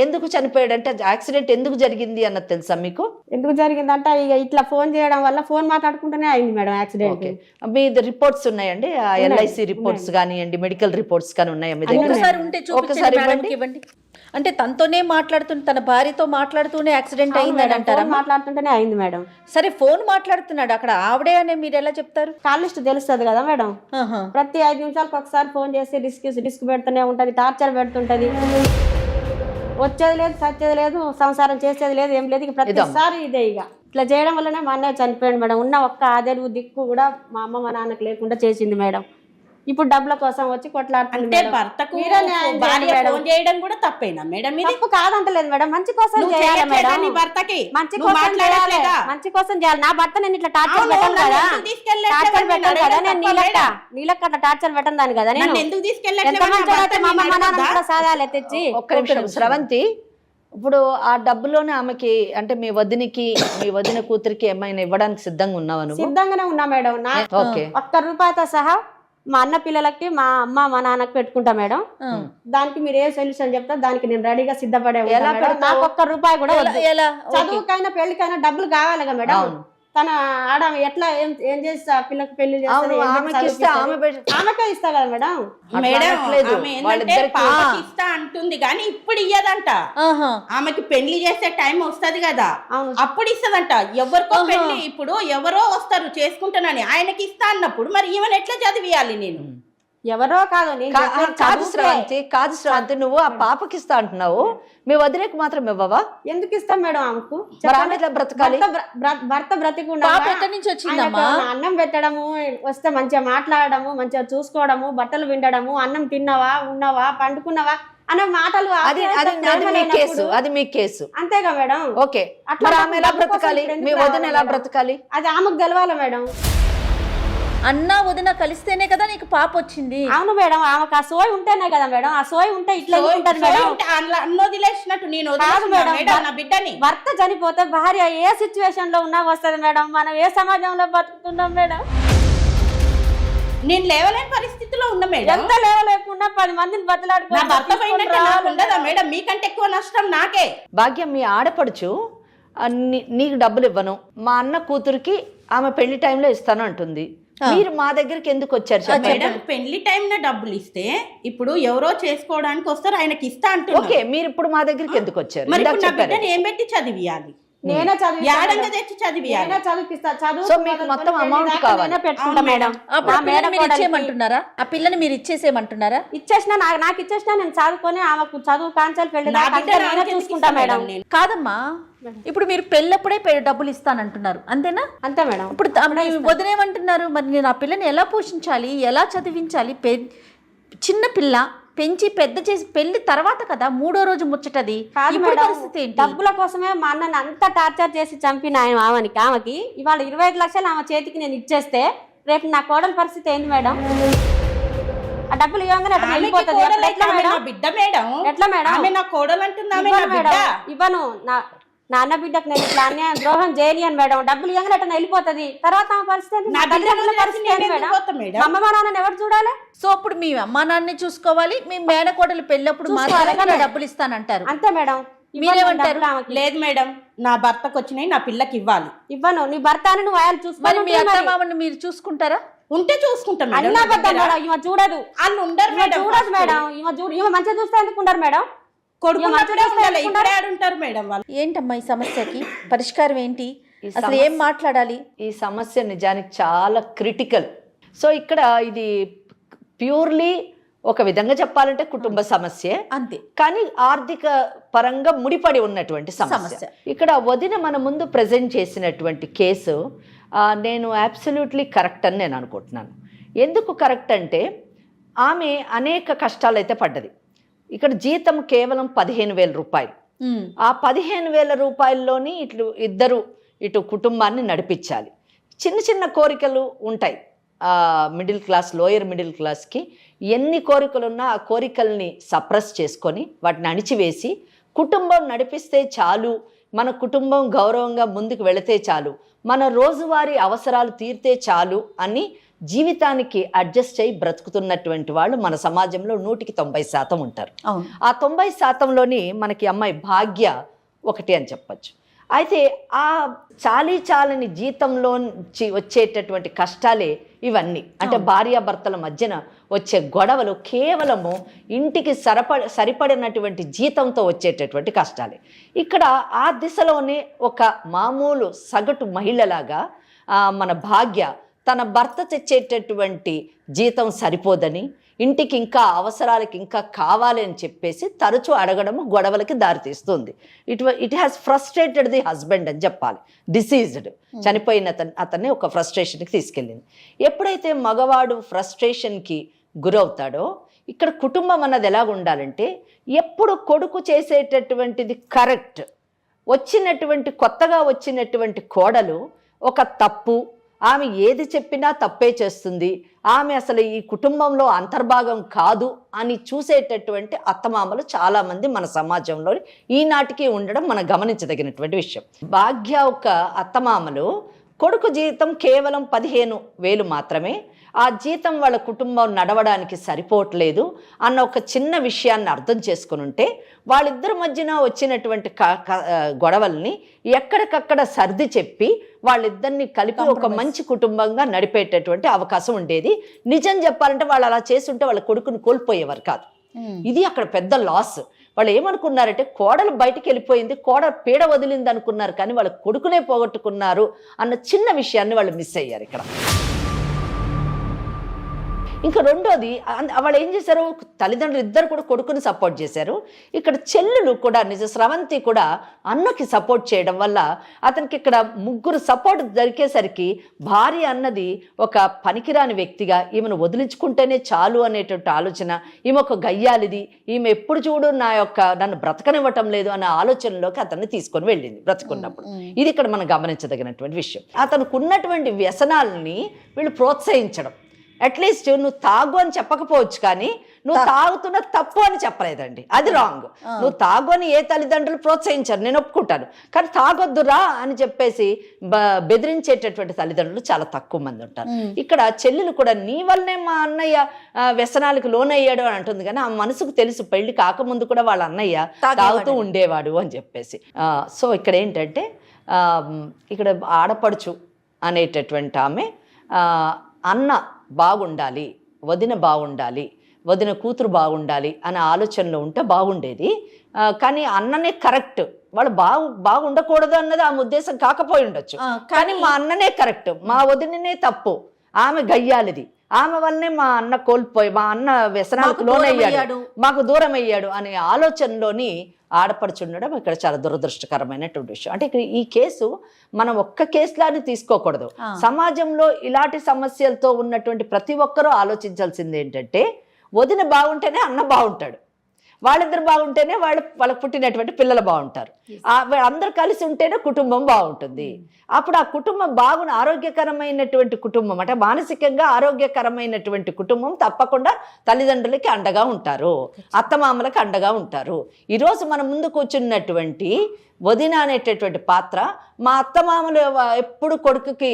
ఎందుకు చనిపోయాడు? అంటే యాక్సిడెంట్ ఎందుకు జరిగింది అన్నది తెలుసా మీకు? ఎందుకు జరిగిందంటే ఇక ఇట్లా ఫోన్ చేయడం వల్ల, ఫోన్ మాట్లాడుకుంటూనే అయింది మేడం యాక్సిడెంట్. మీ రిపోర్ట్స్ ఉన్నాయండి? LIC రిపోర్ట్స్ కానివ్వండి, మెడికల్ రిపోర్ట్స్ కానీ ఉన్నాయా మీ దగ్గర? ఒకసారి ఉంటే ఒకసారి ఇవ్వండి. అంటే తనతోనే మాట్లాడుతుంటే, తన భార్యతో మాట్లాడుతూనే యాక్సిడెంట్ అయిందని అంటారా? మాట్లాడుతుంటేనే అయింది మేడం. సరే, ఫోన్ మాట్లాడుతున్నాడు అక్కడ, ఆవిడే అనే మీరు ఎలా చెప్తారు? కాల్ లిస్ట్ తెలుస్తుంది కదా మేడం. ప్రతి 5 నిమిషాలకు ఒకసారి ఫోన్ చేసి డిస్క్ పెడుతూనే ఉంటది, టార్చర్ పెడుతుంటది. వచ్చేది లేదు, సచ్చేది లేదు, సంసారం చేసేది లేదు, ఏం లేదు. ప్రతిసారి ఇదే. ఇక ఇట్లా చేయడం వల్లనే మా అన్నయ్య చనిపోయాడు మేడం. ఉన్న ఒక్క ఆదరు దిక్కు కూడా మా అమ్మ మా నాన్నకు లేకుండా చేసింది మేడం. ఇప్పుడు డబ్బుల కోసం వచ్చి కొట్లాడుతుంటే భర్తకు ఫోన్ చేయడం కూడా తప్పేనా మేడం? తప్పు కాదంటలేదు మేడం, మంచి కోసం చేయాలి మేడం. భర్తకి మంచి కోసం చేయాలి, మంచి కోసం చేయాలి. నా భర్త నేను ఇట్లా టార్చర్ పెట్టాను కదా, టార్చర్ పెట్టాను కదా, నేను నీళ్ళకి అట్లా టార్చర్ పెట్టాను దాని కదా. నేను ఎందుకు తీసుకెళ్ళి సాధాలే తెచ్చి. ఒక్క నిమిషం శ్రవంతి, ఇప్పుడు ఆ డబ్బులోనే ఆమెకి అంటే మీ వదిన కూతురికి ఏమైనా ఇవ్వడానికి సిద్ధంగా ఉన్నావా నువ్వు? సిద్ధంగానే ఉన్నా మేడం. ఒక్క రూపాయితో సహా మా అన్న పిల్లలకి, మా అమ్మ మా నాన్నకి పెట్టుకుంటా మేడం. దానికి మీరు ఏ సొల్యూషన్ చెప్తారు, దానికి నేను రెడీగా సిద్ధపడే. నాకు ఒక్క రూపాయి కూడా చదువుకైనా పెళ్లికైనా డబ్బులు కావాలిగా మేడం. తన ఆడ ఎట్లా ఏం చేస్తా, పిల్లకి పెళ్లి ఆమెకే ఇస్తా కదా మేడం. ఇస్తా అంటుంది కానీ ఇప్పుడు ఇయ్యదంట. ఆమెకి పెళ్లి చేసే టైం వస్తది కదా, అప్పుడు ఇస్తదంట. ఎవరికో పెళ్లి ఇప్పుడు ఎవరో వస్తారు చేసుకుంటానని, ఆయనకి ఇస్తా అన్నప్పుడు మరి ఈమెను ఎట్లా చదివియాలి? నేను ఎవరో కాదు కాదు శ్రవంతి, నువ్వు ఆ పాపకి ఇస్తా అంటున్నావు, మీ వదిలేకి మాత్రం ఇవ్వవా? ఎందుకు ఇస్తాం మేడం ఆమెకు? బ్రతకాలి, భర్త బ్రతికుండా అన్నం పెట్టడము, వస్తే మంచిగా మాట్లాడము, మంచిగా చూసుకోవడము, బట్టలు విండడము, అన్నం తిన్నావా, ఉన్నావా, పండుకున్నావా అనే మాటలు. అది మీ కేసు అంతేగా మేడం. ఓకే, అట్లా ఆమె ఎలా బ్రతకాలి? మీ వదిన ఎలా బ్రతకాలి? అది ఆమెకు తెలవాలి మేడం. అన్న వదిన కలిస్తేనే కదా నీకు పాప వచ్చింది. అవును మేడం, ఆమెకు ఆ సోయి ఉంటేనే కదా మేడం. ఆ సోయి ఉంటే ఇట్లా ఉంటుంది మేడం. వదిలేసినట్టు నేను బిడ్డని. భర్త చనిపోతే భార్య ఏ సిచ్యువేషన్ లో ఉన్నా వస్తుంది మేడం. మనం ఏ సమాజంలో బతుకుతున్నాం మేడం? నేను లేవలేని పరిస్థితిలో ఉన్నా మేడం. ఎంత లేవలేకుండా 10 మందిని బతలాడుకున్నా భర్త ఉండదా మేడం? మీకంటే ఎక్కువ నష్టం నాకే. భాగ్యం, మీ ఆడపడుచు నీకు డబ్బులు ఇవ్వను, మా అన్న కూతురికి ఆమె పెళ్లి టైంలో ఇస్తాను అంటుంది. మీరు మా దగ్గరికి ఎందుకు వచ్చారు? పెళ్లి టైం డబ్బులు ఇస్తే ఇప్పుడు ఎవరో చేసుకోవడానికి వస్తారు, ఆయనకి ఇస్తా అంటారు. ఓకే, మీరు ఇప్పుడు మా దగ్గరికి ఎందుకు వచ్చారు? ఏం పెట్టి చదివియాలి? నేనే చదివిస్తా. సో మీకు మొత్తం అమౌంట్ కావాలి పెట్టుకుంటా మేడం. ఇచ్చేయమంటున్నారా? ఆ పిల్లని మీరు ఇచ్చేసేయమంటున్నారా? ఇచ్చేసినా, నాకు ఇచ్చేసినా నేను చదువుకొని ఆమెకు చదువు కాంచాలి, పెళ్లి చూసుకుంటా మేడం. కాదమ్మా, ఇప్పుడు మీరు పెళ్ళప్పుడే డబ్బులు ఇస్తానంటున్నారు, అంతేనా? అంతే మేడం. ఇప్పుడు వదిలేమంటున్నారు, మరి నేను ఆ పిల్లని ఎలా పోషించాలి, ఎలా చదివించాలి? చిన్న పిల్ల పెంచి పెద్ద చేసి పెళ్లి తర్వాత కదా 3వ రోజు ముచ్చటది. డబ్బుల కోసమే మా అన్నని అంత టార్చర్ చేసి చంపిన ఆమెకి ఇవాళ 25 లక్షలు ఆమె చేతికి నేను ఇచ్చేస్తే రేపు నా కోడల పరిస్థితి ఏంది మేడం? ఆ డబ్బులు ఇవ్వగానే బిడ్డ మేడం. ఎట్లా మేడం? నా కోడలు అంటున్నా ఇవ్వను. నా అన్న బిడ్డకు నేను ఇట్లా అన్యాయం ద్రోహం చేయనియను మేడం, డబ్బులు ఇవ్వగానే అట్లా వెళ్ళిపోతుంది. తర్వాత ఆమె పరిస్థితి ఏంటి? నా మా తల్లిదండ్రుల బిడ్డను పరిస్థితి ఏంటి నేను మేడం? ఎందుకు పోతా మేడం? మా అమ్మ మా నాన్నని ఎవరు చూడాలి? సో అప్పుడు మీ అమ్మా నాన్నని చూసుకోవాలి, మీ మేనకోడలు పెళ్ళప్పుడు చూసుకోవాలి మాత్రమే కదా. డబ్బులు ఇస్తానంటారు. అంతే మేడం. మీరేమంటారు? డబ్బులు ఆమెకి లేదు మేడం, నా భర్తకు వచ్చినాయి నా పిల్లకి ఇవ్వాలి. ఇవ్వను. నీ భర్త అని నువ్వు ఆయన మరి చూసుకోవాలి. మీ అత్త మామని మీరు చూసుకుంటారా? ఉంటే చూసుకుంటాం మేడం. అన్నా అబద్ధం మేడం. ఈమె చూడదు. వాళ్ళు ఉండరు ఈమె మేడం. చూడదు మేడం. ఈమె మంచిగా చూస్తే ఎందుకు ఉండరు మేడం? కొడుకు ఈమె మంచిగా చూస్తే ఉండాలి. ఎందుకు ఉండరు? ఇప్పుడే ఆడుంటారు మేడం వాళ్ళు. ఏంటమ్మా ఈ సమస్యకి పరిష్కారం ఏంటి? ఈ అసలు ఏం మాట్లాడాలి? ఈ సమస్య నిజానికి చాలా క్రిటికల్. సో ఇక్కడ ఇది ప్యూర్లీ ఒక విధంగా చెప్పాలంటే కుటుంబ సమస్యే, అంతే. కానీ ఆర్థిక పరంగా ముడిపడి ఉన్నటువంటి సమస్య. ఇక్కడ వదిన మన ముందు ప్రజెంట్ చేసినటువంటి కేసు నేను అబ్సల్యూట్లీ కరెక్ట్ అని నేను అనుకుంటున్నాను. ఎందుకు కరెక్ట్ అంటే ఆమె అనేక కష్టాలు అయితే పడ్డది. ఇక్కడ జీతం కేవలం 15,000 రూపాయలు. ఆ 15,000 రూపాయల్లోని ఇటు కుటుంబాన్ని నడిపించాలి. చిన్న చిన్న కోరికలు ఉంటాయి. మిడిల్ క్లాస్, లోయర్ మిడిల్ క్లాస్కి ఎన్ని కోరికలు ఉన్నా ఆ కోరికల్ని సప్రెస్ చేసుకొని వాటిని అణిచివేసి కుటుంబం నడిపిస్తే చాలు, మన కుటుంబం గౌరవంగా ముందుకు వెళితే చాలు, మన రోజువారీ అవసరాలు తీరితే చాలు అని జీవితానికి అడ్జస్ట్ అయ్యి బ్రతుకుతున్నటువంటి వాళ్ళు మన సమాజంలో 190% ఉంటారు. ఆ 90%లోని మనకి అమ్మాయి భాగ్య ఒకటి అని చెప్పచ్చు. అయితే ఆ చాలని జీతంలో వచ్చేటటువంటి కష్టాలే ఇవన్నీ. అంటే భార్యాభర్తల మధ్యన వచ్చే గొడవలు కేవలము ఇంటికి సరిపడినటువంటి జీతంతో వచ్చేటటువంటి కష్టాలే. ఇక్కడ ఆ దిశలోనే ఒక మామూలు సగటు మహిళలాగా మన భాగ్య తన భర్త తెచ్చేటటువంటి జీతం సరిపోదని, ఇంటికి ఇంకా అవసరాలకి ఇంకా కావాలి అని చెప్పేసి తరచూ అడగడము గొడవలకి దారితీస్తుంది. It has frustrated the husband అని చెప్పాలి. డిసీజ్డ్, చనిపోయిన అతన్ని ఒక ఫ్రస్ట్రేషన్కి తీసుకెళ్ళింది. ఎప్పుడైతే మగవాడు ఫ్రస్ట్రేషన్కి గురవుతాడో ఇక్కడ కుటుంబం అన్నది ఎలాగ ఉండాలంటే ఎప్పుడు కొడుకు చేసేటటువంటిది కరెక్ట్, కొత్తగా వచ్చినటువంటి కోడలు ఒక తప్పు, ఆమె ఏది చెప్పినా తప్పే చేస్తుంది, ఆమె అసలు ఈ కుటుంబంలో అంతర్భాగం కాదు అని చూసేటటువంటి అత్తమామలు చాలామంది మన సమాజంలో ఈనాటికి ఉండడం మనం గమనించదగినటువంటి విషయం. భాగ్య ఒక అత్తమామలు కొడుకు జీతం కేవలం 15,000 మాత్రమే, ఆ జీతం వాళ్ళ కుటుంబం నడవడానికి సరిపోవట్లేదు అన్న ఒక చిన్న విషయాన్ని అర్థం చేసుకుని ఉంటే వాళ్ళిద్దరి మధ్యన వచ్చినటువంటి గొడవల్ని ఎక్కడికక్కడ సర్ది చెప్పి వాళ్ళిద్దరిని కలిపి ఒక మంచి కుటుంబంగా నడిపేటటువంటి అవకాశం ఉండేది. నిజం చెప్పాలంటే వాళ్ళు అలా చేస్తుంటే వాళ్ళ కొడుకుని కోల్పోయేవారు కాదు. ఇది అక్కడ పెద్ద లాస్. వాళ్ళు ఏమనుకున్నారంటే కోడలు బయటికి వెళ్ళిపోయింది, కోడలు పీడ వదిలింది అనుకున్నారు, కానీ వాళ్ళ కొడుకునే పోగొట్టుకున్నారు అన్న చిన్న విషయాన్ని వాళ్ళు మిస్ అయ్యారు ఇక్కడ. ఇంకా రెండోది వాళ్ళు ఏం చేశారు, తల్లిదండ్రులు ఇద్దరు కూడా కొడుకుని సపోర్ట్ చేశారు. ఇక్కడ చెల్లెలు కూడా స్రవంతి కూడా అన్నకి సపోర్ట్ చేయడం వల్ల అతనికి ఇక్కడ ముగ్గురు సపోర్ట్ దొరికేసరికి భార్య అన్నది ఒక పనికిరాని వ్యక్తిగా, ఈమెను వదిలించుకుంటేనే చాలు అనేటువంటి ఆలోచన, ఈమె ఒక గయ్యాలిది, ఈమె ఎప్పుడు చూడు నన్ను బ్రతకనివ్వటం లేదు అనే ఆలోచనలోకి అతన్ని తీసుకొని వెళ్ళింది బ్రతుకున్నప్పుడు. ఇది ఇక్కడ మనం గమనించదగినటువంటి విషయం. అతనికి ఉన్నటువంటి వ్యసనాలని వీళ్ళు ప్రోత్సహించడం. అట్లీస్ట్ నువ్వు తాగు అని చెప్పకపోవచ్చు, కానీ నువ్వు తాగుతున్న తప్పు అని చెప్పలేదండి, అది రాంగ్. నువ్వు తాగు అని ఏ తల్లిదండ్రులు ప్రోత్సహించారు, నేను ఒప్పుకుంటాను, కానీ తాగొద్దురా అని చెప్పేసి బెదిరించేటటువంటి తల్లిదండ్రులు చాలా తక్కువ మంది ఉంటారు. ఇక్కడ చెల్లెలు కూడా నీ వల్లనే మా అన్నయ్య వ్యసనాలకు లోనయ్యాడు అని అంటుంది, కానీ ఆ మనసుకు తెలుసు పెళ్లి కాకముందు కూడా వాళ్ళ అన్నయ్య తాగుతూ ఉండేవాడు అని చెప్పేసి. సో ఇక్కడ ఏంటంటే ఇక్కడ ఆడపడుచు అనేటటువంటి ఆమె అన్న బాగుండాలి, వదిన బాగుండాలి, వదిన కూతురు బాగుండాలి అనే ఆలోచనలో ఉంటే బాగుండేది. కానీ అన్ననే కరెక్ట్, వాళ్ళు బాగుండకూడదు అన్నది ఆమె ఉద్దేశం కాకపోయి ఉండొచ్చు, కానీ మా అన్ననే కరెక్ట్, మా వదిననే తప్పు, ఆమె గయ్యాలిది, ఆమె వల్లనే మా అన్న మా అన్న వ్యసనాలకు లోనయ్యాడు, మాకు దూరం అయ్యాడు అనే ఆలోచనలోని ఆడపడుచుండడం ఇక్కడ చాలా దురదృష్టకరమైనటువంటి విషయం. అంటే ఇక్కడ ఈ కేసు మనం ఒక్క కేసులాని తీసుకోకూడదు. సమాజంలో ఇలాంటి సమస్యలతో ఉన్నటువంటి ప్రతి ఒక్కరూ ఆలోచించాల్సింది ఏంటంటే వదిన బాగుంటేనే అన్న బాగుంటాడు, వాళ్ళిద్దరు బాగుంటేనే వాళ్ళకు పుట్టినటువంటి పిల్లలు బాగుంటారు, అందరు కలిసి ఉంటేనే కుటుంబం బాగుంటుంది. అప్పుడు ఆ కుటుంబం ఆరోగ్యకరమైనటువంటి కుటుంబం, అంటే మానసికంగా ఆరోగ్యకరమైనటువంటి కుటుంబం తప్పకుండా తల్లిదండ్రులకి అండగా ఉంటారు, అత్తమామలకి అండగా ఉంటారు. ఈరోజు మన ముందు కూర్చున్నటువంటి వదిన అనేటటువంటి పాత్ర మా అత్తమామలు ఎప్పుడు కొడుకుకి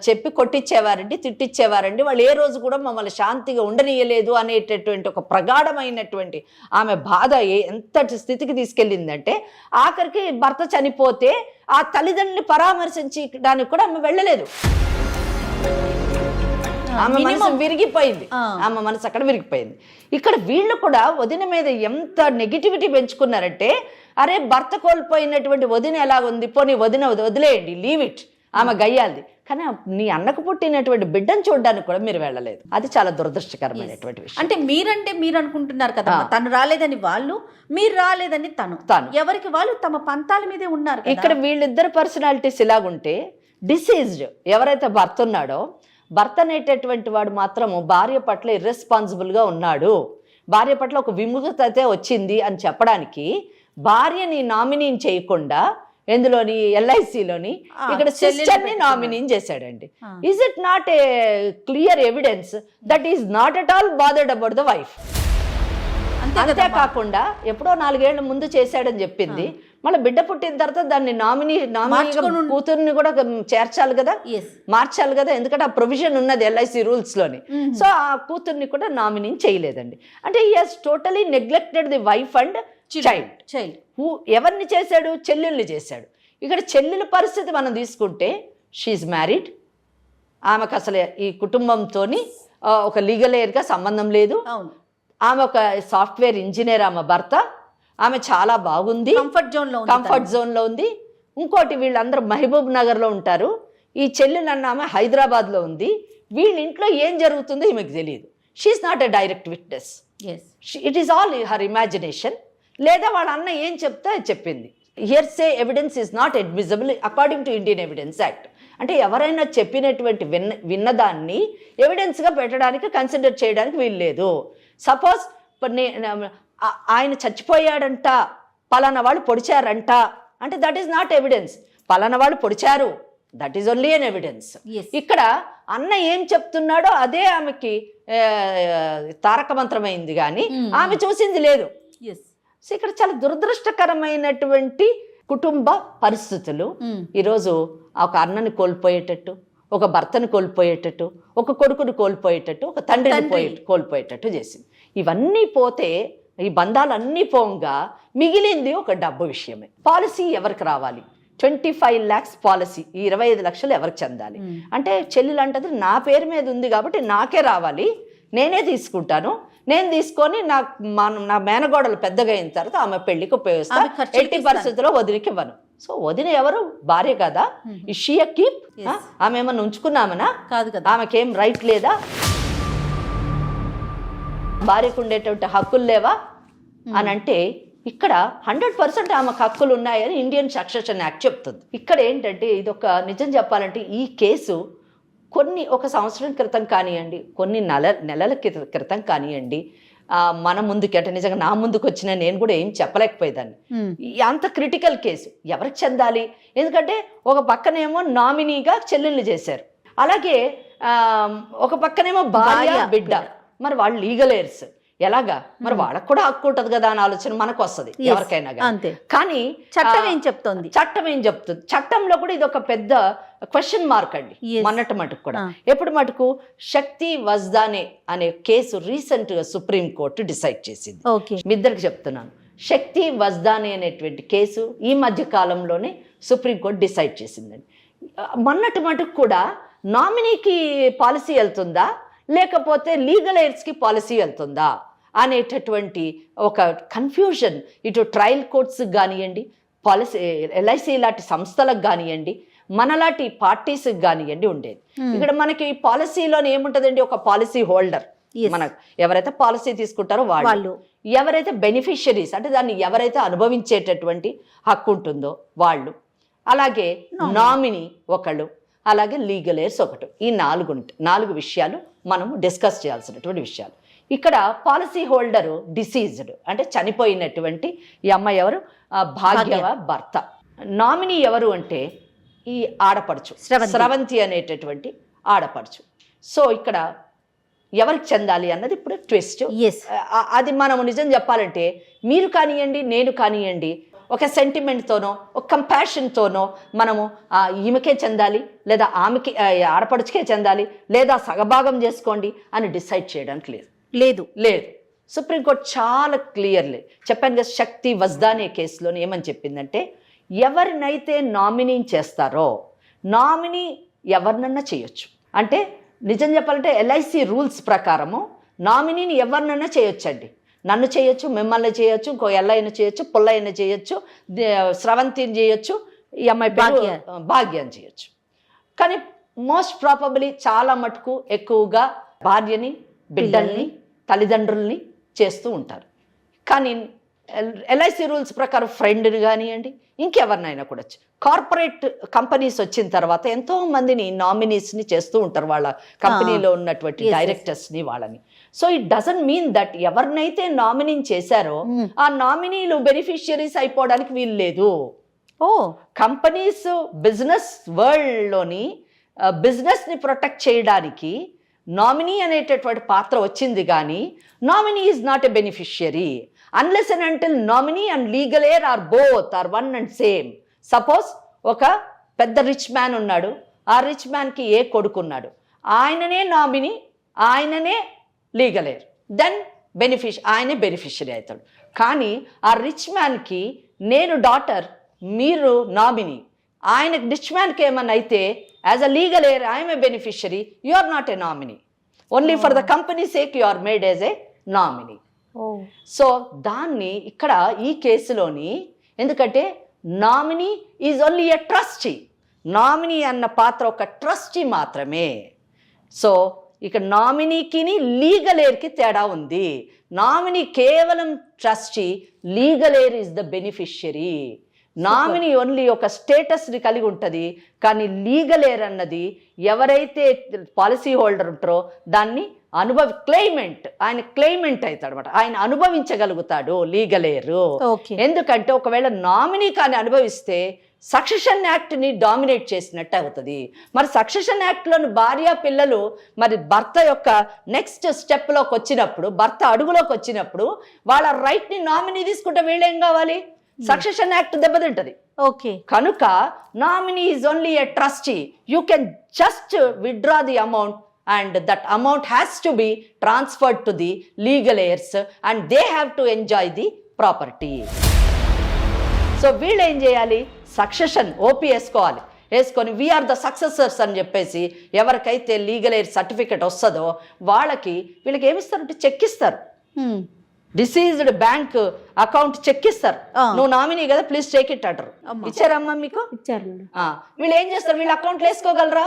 చెప్పి కొట్టించేవారండి, తిట్టించేవారండి. వాళ్ళు ఏ రోజు కూడా మమ్మల్ని శాంతిగా ఉండనీయలేదు అనేటటువంటి ఒక ప్రగాఢమైనటువంటి ఆమె బాధ ఎంతటి స్థితికి తీసుకెళ్ళిందంటే ఆఖరికి భర్త చనిపోతే ఆ తల్లిదండ్రుని పరామర్శించడానికి కూడా ఆమె వెళ్ళలేదు. ఆమె మనసు విరిగిపోయింది, ఆమె మనసు అక్కడ విరిగిపోయింది. ఇక్కడ వీళ్ళు కూడా వదిన మీద ఎంత నెగిటివిటీ పెంచుకున్నారంటే, అరే భర్త కోల్పోయినటువంటి వదిన ఎలా ఉంది, పోనీ వదిన వదిలేయండి, లీవ్ ఇట్, ఆమె గయ్యాలది. కానీ నీ అన్నకు పుట్టినటువంటి బిడ్డను చూడడానికి కూడా మీరు వెళ్ళలేదు. అది చాలా దురదృష్టకరమైనటువంటి విషయం. అంటే మీరు అనుకుంటున్నారు కదా తను రాలేదని వాళ్ళు, మీరు రాలేదని తను, ఎవరికి వాళ్ళు తమ పంతాల మీదే ఉన్నారు. ఇక్కడ వీళ్ళిద్దరు పర్సనాలిటీస్ ఇలాగుంటే, డిసీజ్డ్ ఎవరైతే భర్త ఉన్నాడో, భర్త అనేటటువంటి వాడు మాత్రము భార్య పట్ల ఇర్రెస్పాన్సిబుల్గా ఉన్నాడు, భార్య పట్ల ఒక విముఖత వచ్చింది అని చెప్పడానికి భార్యని నామినీ చేయకుండా ఎందులోని ఎల్ఐసిలోని ఇక్కడ సిస్టర్ని నామినీ చేశాడండి. Is it not a clear evidence that is not at all bothered about the wife? అంతేకాకుండా ఎప్పుడో 4 ఏళ్ల ముందు చేశాడని చెప్పింది, మళ్ళీ బిడ్డ పుట్టిన తర్వాత దాన్ని నామినీ కూతుర్ని కూడా చేర్చాలి కదా, మార్చాలి కదా, ఎందుకంటే ఆ ప్రొవిజన్ ఉన్నది ఎల్ఐసి రూల్స్ లోని. సో ఆ కూతుర్ని కూడా నామినీ చేయలేదండి. అంటే he has totally neglected the wife and child. ఎవరిని చేశాడు? చెల్లెల్ని చేశాడు. ఇక్కడ చెల్లెల పరిస్థితి మనం తీసుకుంటే, షీఈ్ మ్యారీడ్, ఆమెకు అసలు ఈ కుటుంబంతో ఒక లీగల్ ఎయిర్గా సంబంధం లేదు. ఆమె ఒక సాఫ్ట్వేర్ ఇంజనీర్, ఆమె భర్త, ఆమె చాలా బాగుంది, కంఫర్ట్ జోన్లో ఉంది. ఇంకోటి వీళ్ళందరూ మహబూబ్ నగర్లో ఉంటారు, ఈ చెల్లెలు ఆమె హైదరాబాద్లో ఉంది. వీళ్ళ ఇంట్లో ఏం జరుగుతుందో ఈమెకు తెలియదు. She's not a direct witness, it is all her imagination. లేదా వాళ్ళ అన్న ఏం చెప్తే చెప్పింది. Hearsay evidence is not admissible according to Indian Evidence Act. అంటే ఎవరైనా చెప్పినటువంటి విన్నదాన్ని ఎవిడెన్స్గా పెట్టడానికి కన్సిడర్ చేయడానికి వీలు లేదు. సపోజ్ ఆయన చచ్చిపోయాడంట, పలానా వాళ్ళు పొడిచారంట అంటే దట్ ఈస్ నాట్ ఎవిడెన్స్. పలానా వాళ్ళు పొడిచారు, that is only an evidence. ఇక్కడ అన్న ఏం చెప్తున్నాడో అదే ఆమెకి తారక మంత్రమైంది, కానీ ఆమె చూసింది లేదు. సో ఇక్కడ చాలా దురదృష్టకరమైనటువంటి కుటుంబ పరిస్థితులు ఈరోజు ఒక అన్నని కోల్పోయేటట్టు, ఒక భర్తను కోల్పోయేటట్టు, ఒక కొడుకుని కోల్పోయేటట్టు, ఒక తండ్రిని కోల్పోయేటట్టు చేసింది. ఇవన్నీ పోతే, ఈ బంధాలన్నీ పోగా మిగిలింది ఒక డబ్బు విషయమే. పాలసీ ఎవరికి రావాలి? 25 lakhs పాలసీ, ఈ 25 లక్షలు ఎవరికి చెందాలి అంటే చెల్లెలు అంటది నా పేరు మీద ఉంది కాబట్టి నాకే రావాలి, నేనే తీసుకుంటాను, నేను తీసుకొని నా మేనగోడలు పెద్దగా అయిన తర్వాత ఆమె పెళ్లికి ఉపయోగిస్తాను, ఎట్టి పరిస్థితుల్లో వదిలికి ఇవ్వను. సో వదిన ఎవరు? భార్య కదా. షీ కీప్, ఆమె ఏమన్నా ఉంచుకున్నామనా? కాదు కదా. ఆమెకేం రైట్ లేదా? భార్యకు ఉండేటువంటి హక్కులు లేవా అని అంటే, ఇక్కడ 100% ఆమెకు హక్కులు ఉన్నాయని ఇండియన్ సక్సెషన్ యాక్ట్ చెప్తుంది. ఇక్కడ ఏంటంటే ఇదొక నిజం చెప్పాలంటే ఈ కేసు ఒక సంవత్సరం క్రితం కానివ్వండి, కొన్ని నెలల క్రితం కానివ్వండి, మన ముందుకి అంటే నిజంగా నా ముందుకు వచ్చిన నేను కూడా ఏం చెప్పలేకపోయేదాన్ని. అంత క్రిటికల్ కేసు ఎవరికి చెందాలి? ఎందుకంటే ఒక పక్కనేమో నామినీగా చెల్లెళ్ళు చేశారు, అలాగే ఒక పక్కనేమో భార్య బిడ్డ, మరి వాళ్ళు లీగల్ ఎయిర్స్ ఎలాగా? మరి వాళ్ళకు కూడా హక్కు ఉంటుంది కదా అని ఆలోచన మనకు వస్తుంది ఎవరికైనా. కానీ చట్టం ఏం చెప్తుంది? చట్టంలో కూడా ఇది ఒక పెద్ద క్వశ్చన్ మార్క్ అండి. మొన్నటి మటుకు కూడా, ఎప్పుడు మటుకు శక్తి వజ్దానే అనే కేసు రీసెంట్ గా సుప్రీం కోర్టు డిసైడ్ చేసింది. మీ ఇద్దరికి చెప్తున్నాను, శక్తి వజ్దానే అనేటువంటి కేసు ఈ మధ్య కాలంలోనే సుప్రీం కోర్టు డిసైడ్ చేసిందండి. మొన్నటి మటుకు కూడా నామినీకి పాలసీ వెళ్తుందా లేకపోతే లీగల్ ఎయిర్స్కి పాలసీ వెళ్తుందా అనేటటువంటి ఒక కన్ఫ్యూజన్ ఇటు ట్రయల్ కోర్ట్స్ కానివ్వండి, పాలసీ ఎల్ఐసి లాంటి సంస్థలకు కానివ్వండి, మనలాంటి పార్టీస్కి కానివ్వండి ఉండేది. ఇక్కడ మనకి పాలసీలో ఏముంటుందండి? ఒక పాలసీ హోల్డర్, మనకు ఎవరైతే పాలసీ తీసుకుంటారో వాళ్ళు, ఎవరైతే బెనిఫిషరీస్ అంటే దాన్ని ఎవరైతే అనుభవించేటటువంటి హక్కు ఉంటుందో వాళ్ళు, అలాగే నామినీ ఒకళ్ళు, అలాగే లీగల్ ఎయిర్స్ ఒకటి. ఈ 4 విషయాలు మనము డిస్కస్ చేయాల్సినటువంటి విషయాలు. ఇక్కడ పాలసీ హోల్డరు డిసీజ్డ్ అంటే చనిపోయినటువంటి ఈ అమ్మాయి ఎవరు? భాగ్యవ భర్త. నామినీ ఎవరు అంటే ఈ ఆడపడుచు స్రవంతి అనేటటువంటి ఆడపడుచు. సో ఇక్కడ ఎవరికి చెందాలి అన్నది ఇప్పుడు ట్విస్ట్. అది మనము నిజం చెప్పాలంటే మీరు కానివ్వండి, నేను కానివ్వండి, ఒక సెంటిమెంట్తోనో ఒక కంపాషన్తోనో మనము ఈమెకే చెందాలి లేదా ఆమెకి ఆడపడుచుకే చెందాలి లేదా సగభాగం చేసుకోండి అని డిసైడ్ చేయడానికి లేదు. సుప్రీంకోర్టు చాలా క్లియర్లీ చెప్పాను కదా, శక్తి వజ్దానే కేసులో ఏమని చెప్పిందంటే ఎవరినైతే నామినీ చేస్తారో నామినీ ఎవరినన్నా చేయొచ్చు. అంటే నిజం చెప్పాలంటే ఎల్ఐసి రూల్స్ ప్రకారము నామినీని ఎవరినన్నా చేయొచ్చండి. నన్ను చేయొచ్చు, మిమ్మల్ని చేయొచ్చు, ఇంకో ఎల్లైనా చేయొచ్చు, పుల్లైనా చేయొచ్చు, స్రవంతిని చేయొచ్చు, ఈ అమ్మాయి పేరు భాగ్యాన్ని చేయొచ్చు. కానీ మోస్ట్ ప్రాబబ్లీ చాలా మటుకు ఎక్కువగా భార్యని, బిడ్డల్ని, తల్లిదండ్రుల్ని చేస్తూ ఉంటారు. కానీ ఎల్ఐసి రూల్స్ ప్రకారం ఫ్రెండ్ని కానివ్వండి, ఇంకెవరినైనా కూడా కార్పొరేట్ కంపెనీస్ వచ్చిన తర్వాత ఎంతో మందిని నామినీస్ని చేస్తూ ఉంటారు, వాళ్ళ కంపెనీలో ఉన్నటువంటి డైరెక్టర్స్ని వాళ్ళని. So it doesn't mean that ఎవరినైతే నామినీ చేశారో ఆ నామినీలు బెనిఫిషియరీస్ అయిపోవడానికి వీలు లేదు. కంపెనీస్ బిజినెస్ వరల్డ్లోని బిజినెస్ని ప్రొటెక్ట్ చేయడానికి నామినీ అనేటటువంటి పాత్ర వచ్చింది, కానీ nominee is not a beneficiary unless and until nominee and legal heir are both are one and same. Suppose ఒక పెద్ద రిచ్ మ్యాన్ ఉన్నాడు, ఆ రిచ్ మ్యాన్కి ఏ కొడుకున్నాడు, ఆయననే నామినీ, ఆయననే లీగల్ ఎయిర్, దెన్ ఆయనే బెనిఫిషియరీ అవుతాడు. కానీ ఆ రిచ్ మ్యాన్కి నేను డాటర్, మీరు నామినీ, ఆయనకు రిచ్ మ్యాన్కి ఏమన్నా అయితే as a legal heir I'm a beneficiary, you are not a nominee, only for the company sake you are made as a nominee. So దాన్ని ఇక్కడ ఈ కేసులోని, ఎందుకంటే nominee is only a trustee, nominee అన్న పాత్ర ఒక ట్రస్టీ మాత్రమే. So ఇక నామినీకి లీగల్ ఎయిర్కి తేడా ఉంది. నామినీ కేవలం trustee, legal air is the beneficiary. Nominee only ఒక స్టేటస్ని కలిగి ఉంటుంది, కానీ లీగల్ ఎయిర్ అన్నది ఎవరైతే పాలసీ హోల్డర్ ఉంటారో దాన్ని క్లెయిమెంట్, ఆయన క్లెయిమెంట్ అవుతాడు అనమాట, ఆయన అనుభవించగలుగుతాడు లీగల్ ఎయిర్. ఎందుకంటే ఒకవేళ నామినీ కానీ అనుభవిస్తే సక్సెషన్ యాక్ట్ని డామినేట్ చేసినట్టు అవుతుంది. మరి సక్సెషన్ యాక్ట్లోని భార్య పిల్లలు మరి భర్త యొక్క నెక్స్ట్ స్టెప్లోకి వచ్చినప్పుడు, భర్త అడుగులోకి వచ్చినప్పుడు వాళ్ళ రైట్ని నామినీ తీసుకుంటే వీళ్ళేం కావాలి, సక్సెషన్ యాక్ట్ దెబ్బతింటది. కనుక nominee is only a trustee, you can just withdraw the amount and that amount has to be transferred to the legal heirs and they have to enjoy the property. So వీళ్ళు ఏం చేయాలి, succession OP వేసుకొని we are the successors అని చెప్పేసి ఎవరికైతే legal air certificate వస్తుందో వీళ్ళకి ఏమిస్తారంటే check ఇస్తారు, డిసీజ్డ్ బ్యాంక్ అకౌంట్ చెక్ ఇస్తారు, నువ్వు నామినీ కదా ప్లీజ్ టేక్ ఇట్ అంటారు. ఇచ్చారమ్మా మీకు? ఇచ్చారు. వీళ్ళు ఏం చేస్తారు, వీళ్ళ అకౌంట్లో వేసుకోగలరా?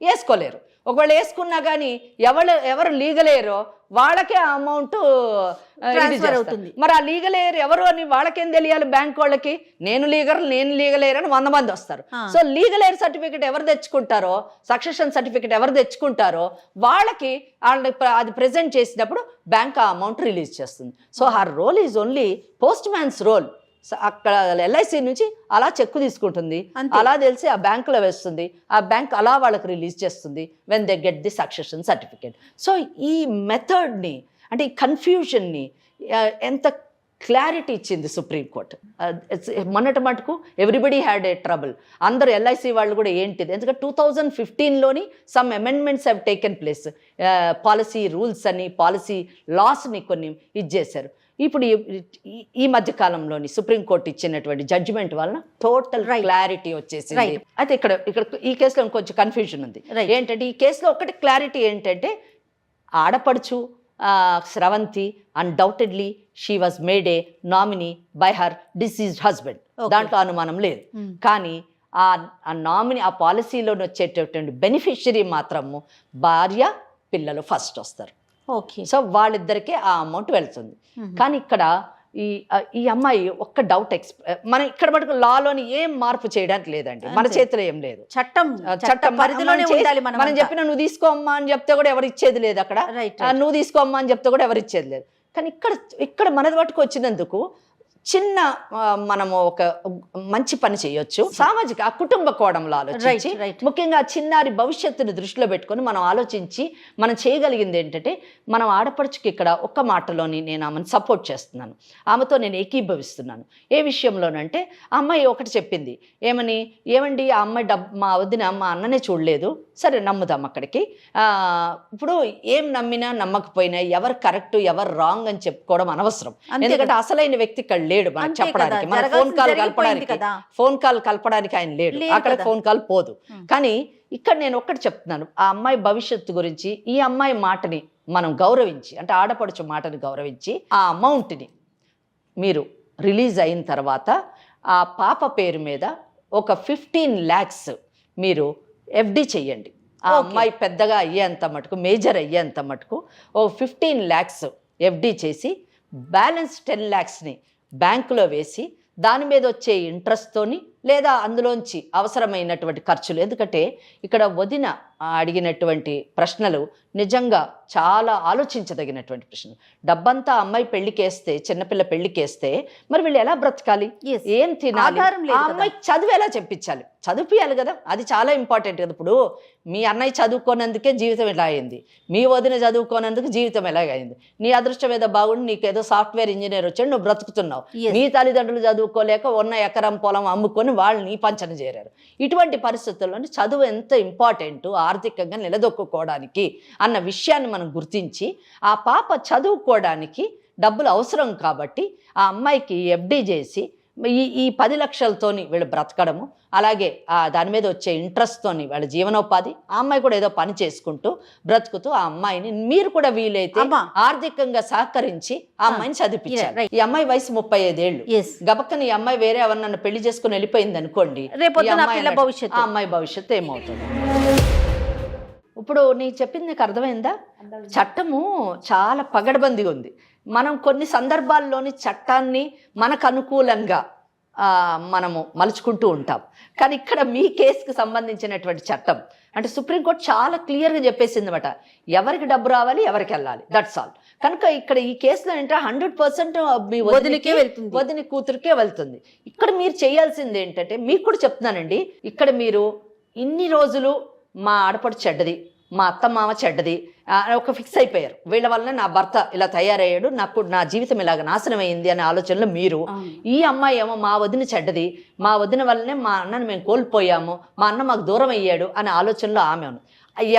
వేసుకోలేరు. ఒకవేళ వేసుకున్నా కానీ ఎవరు లీగల్ ఎయిరో వాళ్ళకే ఆ అమౌంట్ ట్రాన్స్ఫర్ అవుతుంది. మరి ఆ లీగల్ ఎయిర్ ఎవరు అని వాళ్ళకేం తెలియాలి, బ్యాంక్ వాళ్ళకి నేను లీగల్ ఎయిర్ అని 100 మంది వస్తారు. సో లీగల్ ఎయిర్ సర్టిఫికేట్ ఎవరు తెచ్చుకుంటారో, సక్సెషన్ సర్టిఫికేట్ ఎవరు తెచ్చుకుంటారో వాళ్ళకి అది ప్రెజెంట్ చేసినప్పుడు బ్యాంక్ ఆ అమౌంట్ రిలీజ్ చేస్తుంది. So her role is only postman's role. అక్కడ ఎల్ఐసి నుంచి అలా చెక్కు తీసుకుంటుంది, అలా తెలిసి ఆ బ్యాంకులో వేస్తుంది, ఆ బ్యాంక్ అలా వాళ్ళకి రిలీజ్ చేస్తుంది when they get the succession certificate. So ఈ మెథడ్ని, అంటే ఈ కన్ఫ్యూజన్ని ఎంత క్లారిటీ ఇచ్చింది సుప్రీంకోర్టు. మొన్నటి మటుకు ఎవ్రీబడి హ్యాడ్ ఏ ట్రబుల్, అందరూ ఎల్ఐసి వాళ్ళు కూడా ఏంటిది, ఎందుకంటే 2015లోని some amendments have taken place, policy rules అని పాలసీ లాస్ని కొన్ని చేశారు. ఇప్పుడు ఈ మధ్య కాలంలోని సుప్రీంకోర్టు ఇచ్చినటువంటి జడ్జిమెంట్ వలన టోటల్ క్లారిటీ వచ్చేసింది. అయితే ఇక్కడ ఈ కేసులో ఇంకొంచెం కన్ఫ్యూజన్ ఉంది. ఏంటంటే ఈ కేసులో ఒకటి క్లారిటీ ఏంటంటే ఆడపడుచు Sravanthi undoubtedly she was made a nominee by her deceased husband, దాంట్లో అనుమానం లేదు. కానీ ఆ నామినీ, ఆ పాలసీలో వచ్చేటటువంటి బెనిఫిషియరీ మాత్రము భార్య పిల్లలు ఫస్ట్ వస్తారు. సో వాళ్ళిద్దరికే ఆ అమౌంట్ వెళ్తుంది. కానీ ఇక్కడ ఈ అమ్మాయి ఒక్క డౌట్ మనం ఇక్కడ మటుకు లాలోని ఏం మార్పు చేయడానికి లేదండి, మన చేతిలో ఏం లేదు, చట్టం పరిధిలోనే ఉండాలి. మనం చెప్పిన నువ్వు తీసుకోమ్మా అని చెప్తే కూడా ఎవరు ఇచ్చేది లేదు, అక్కడ నువ్వు తీసుకోమ్మా అని చెప్తే కూడా ఎవరు ఇచ్చేది లేదు. కానీ ఇక్కడ మన మటుకు వచ్చినందుకు చిన్న మనము ఒక మంచి పని చేయొచ్చు. సామాజిక ఆ కుటుంబ కోణంలో ఆలోచించి ముఖ్యంగా చిన్నారి భవిష్యత్తుని దృష్టిలో పెట్టుకొని మనం ఆలోచించి మనం చేయగలిగింది ఏంటంటే, మనం ఆడపడుచుకి ఇక్కడ ఒక్క మాటలోని నేను ఆమెను సపోర్ట్ చేస్తున్నాను, ఆమెతో నేను ఏకీభవిస్తున్నాను. ఏ విషయంలోనంటే ఆ అమ్మాయి ఒకటి చెప్పింది, ఏమండి ఆ అమ్మాయి మా వదిన మా అన్ననే చూడలేదు, సరే నమ్ముదాం అక్కడికి. ఇప్పుడు ఏం నమ్మినా నమ్మకపోయినా ఎవరు కరెక్ట్ ఎవరు రాంగ్ అని చెప్పుకోవడం అనవసరం. ఎందుకంటే అసలైన వ్యక్తి ఇక్కడ లేడు మనకు చెప్పడానికి, మన ఫోన్ కాల్ కలపడానికి ఆయన లేడు, అక్కడ ఫోన్ కాల్ పోదు. కానీ ఇక్కడ నేను ఒక్కటి చెప్తున్నాను, ఆ అమ్మాయి భవిష్యత్తు గురించి ఈ అమ్మాయి మాటని మనం గౌరవించి, అంటే ఆడపడుచు మాటని గౌరవించి ఆ అమౌంట్ని మీరు రిలీజ్ అయిన తర్వాత ఆ పాప పేరు మీద ఒక 15 lakhs మీరు ఎఫ్డి చెయ్యండి. ఆ అమ్మాయి పెద్దగా అయ్యేంత మటుకు, మేజర్ అయ్యేంత మటుకు ఓ 15 lakhs ఎఫ్డి చేసి బ్యాలెన్స్ 10 lakhsని బ్యాంకులో వేసి దాని మీద వచ్చే ఇంట్రెస్ట్తోని లేదా అందులోంచి అవసరమైనటువంటి ఖర్చులు, ఎందుకంటే ఇక్కడ వదిన అడిగినటువంటి ప్రశ్నలు నిజంగా చాలా ఆలోచించదగినటువంటి ప్రశ్నలు. డబ్బంతా అమ్మాయి పెళ్లికేస్తే, చిన్నపిల్ల పెళ్లికేస్తే మరి వీళ్ళు ఎలా బ్రతకాలి, ఏం తినాలి, ఆ అమ్మాయి చదువు ఎలా చెప్పించాలి, చదివియాలి కదా, అది చాలా ఇంపార్టెంట్ కదా. ఇప్పుడు మీ అన్నయ్య చదువుకోనందుకే జీవితం ఎలా అయింది, మీ వదిన చదువుకోనందుకు జీవితం ఎలాగైంది, నీ అదృష్టం ఏదో బాగుండి నీకేదో సాఫ్ట్వేర్ ఇంజనీర్ వచ్చాడు, నువ్వు బ్రతుకుతున్నావు. మీ తల్లిదండ్రులు చదువుకోలేక ఉన్న ఎకరం పొలం అమ్ముకొని వాళ్ళు నీ పంచన చేరారు. ఇటువంటి పరిస్థితుల్లోని చదువు ఎంత ఇంపార్టెంట్ ఆర్థికంగా నిలదొక్కుకోవడానికి అన్న విషయాన్ని మనం గుర్తించి, ఆ పాప చదువుకోవడానికి డబ్బులు అవసరం కాబట్టి ఆ అమ్మాయికి ఎఫ్డి చేసి ఈ 10 లక్షలతోని వీళ్ళు బ్రతకడము, అలాగే దాని మీద వచ్చే ఇంట్రెస్ట్తోని వాళ్ళ జీవనోపాధి, ఆ అమ్మాయి కూడా ఏదో పని చేసుకుంటూ బ్రతుకుతూ ఆ అమ్మాయిని మీరు కూడా వీలైతే ఆర్థికంగా సహకరించి ఆ అమ్మాయిని చదివించారు. ఈ అమ్మాయి వయసు 35 ఏళ్ళు. గబక్కని ఈ అమ్మాయి వేరే ఎవరన్నా పెళ్లి చేసుకుని వెళ్ళిపోయింది అనుకోండి, ఆ అమ్మాయి భవిష్యత్తు ఏమవుతుంది? ఇప్పుడు నీకు చెప్పింది నీకు అర్థమైందా? చట్టము చాలా పగడబందీ ఉంది. మనం కొన్ని సందర్భాల్లోని చట్టాన్ని మనకు అనుకూలంగా మనము మలుచుకుంటూ ఉంటాం. కానీ ఇక్కడ మీ కేసుకు సంబంధించినటువంటి చట్టం అంటే సుప్రీంకోర్టు చాలా క్లియర్గా చెప్పేసింది అనమాట, ఎవరికి డబ్బు రావాలి, ఎవరికి వెళ్ళాలి, దట్స్ ఆల్. కనుక ఇక్కడ ఈ కేసులో ఏంటంటే 100% మీ వదిన కూతురికే వెళ్తుంది. ఇక్కడ మీరు చేయాల్సింది ఏంటంటే, మీకు కూడా చెప్తున్నానండి, ఇక్కడ మీరు ఇన్ని రోజులు మా ఆడపడు చెడ్డది, మా అత్తమామ చెడ్డది ఒక ఫిక్స్ అయిపోయారు, వీళ్ళ వల్లనే నా భర్త ఇలా తయారయ్యాడు, నా జీవితం ఇలాగ నాశనం అయింది అనే ఆలోచనలో మీరు. ఈ అమ్మాయి ఏమో మా వదిన చెడ్డది, మా వదిన వల్లనే మా అన్నను మేము కోల్పోయాము, మా అన్న మాకు దూరం అయ్యాడు అనే ఆలోచనలో ఆమె ఉంది.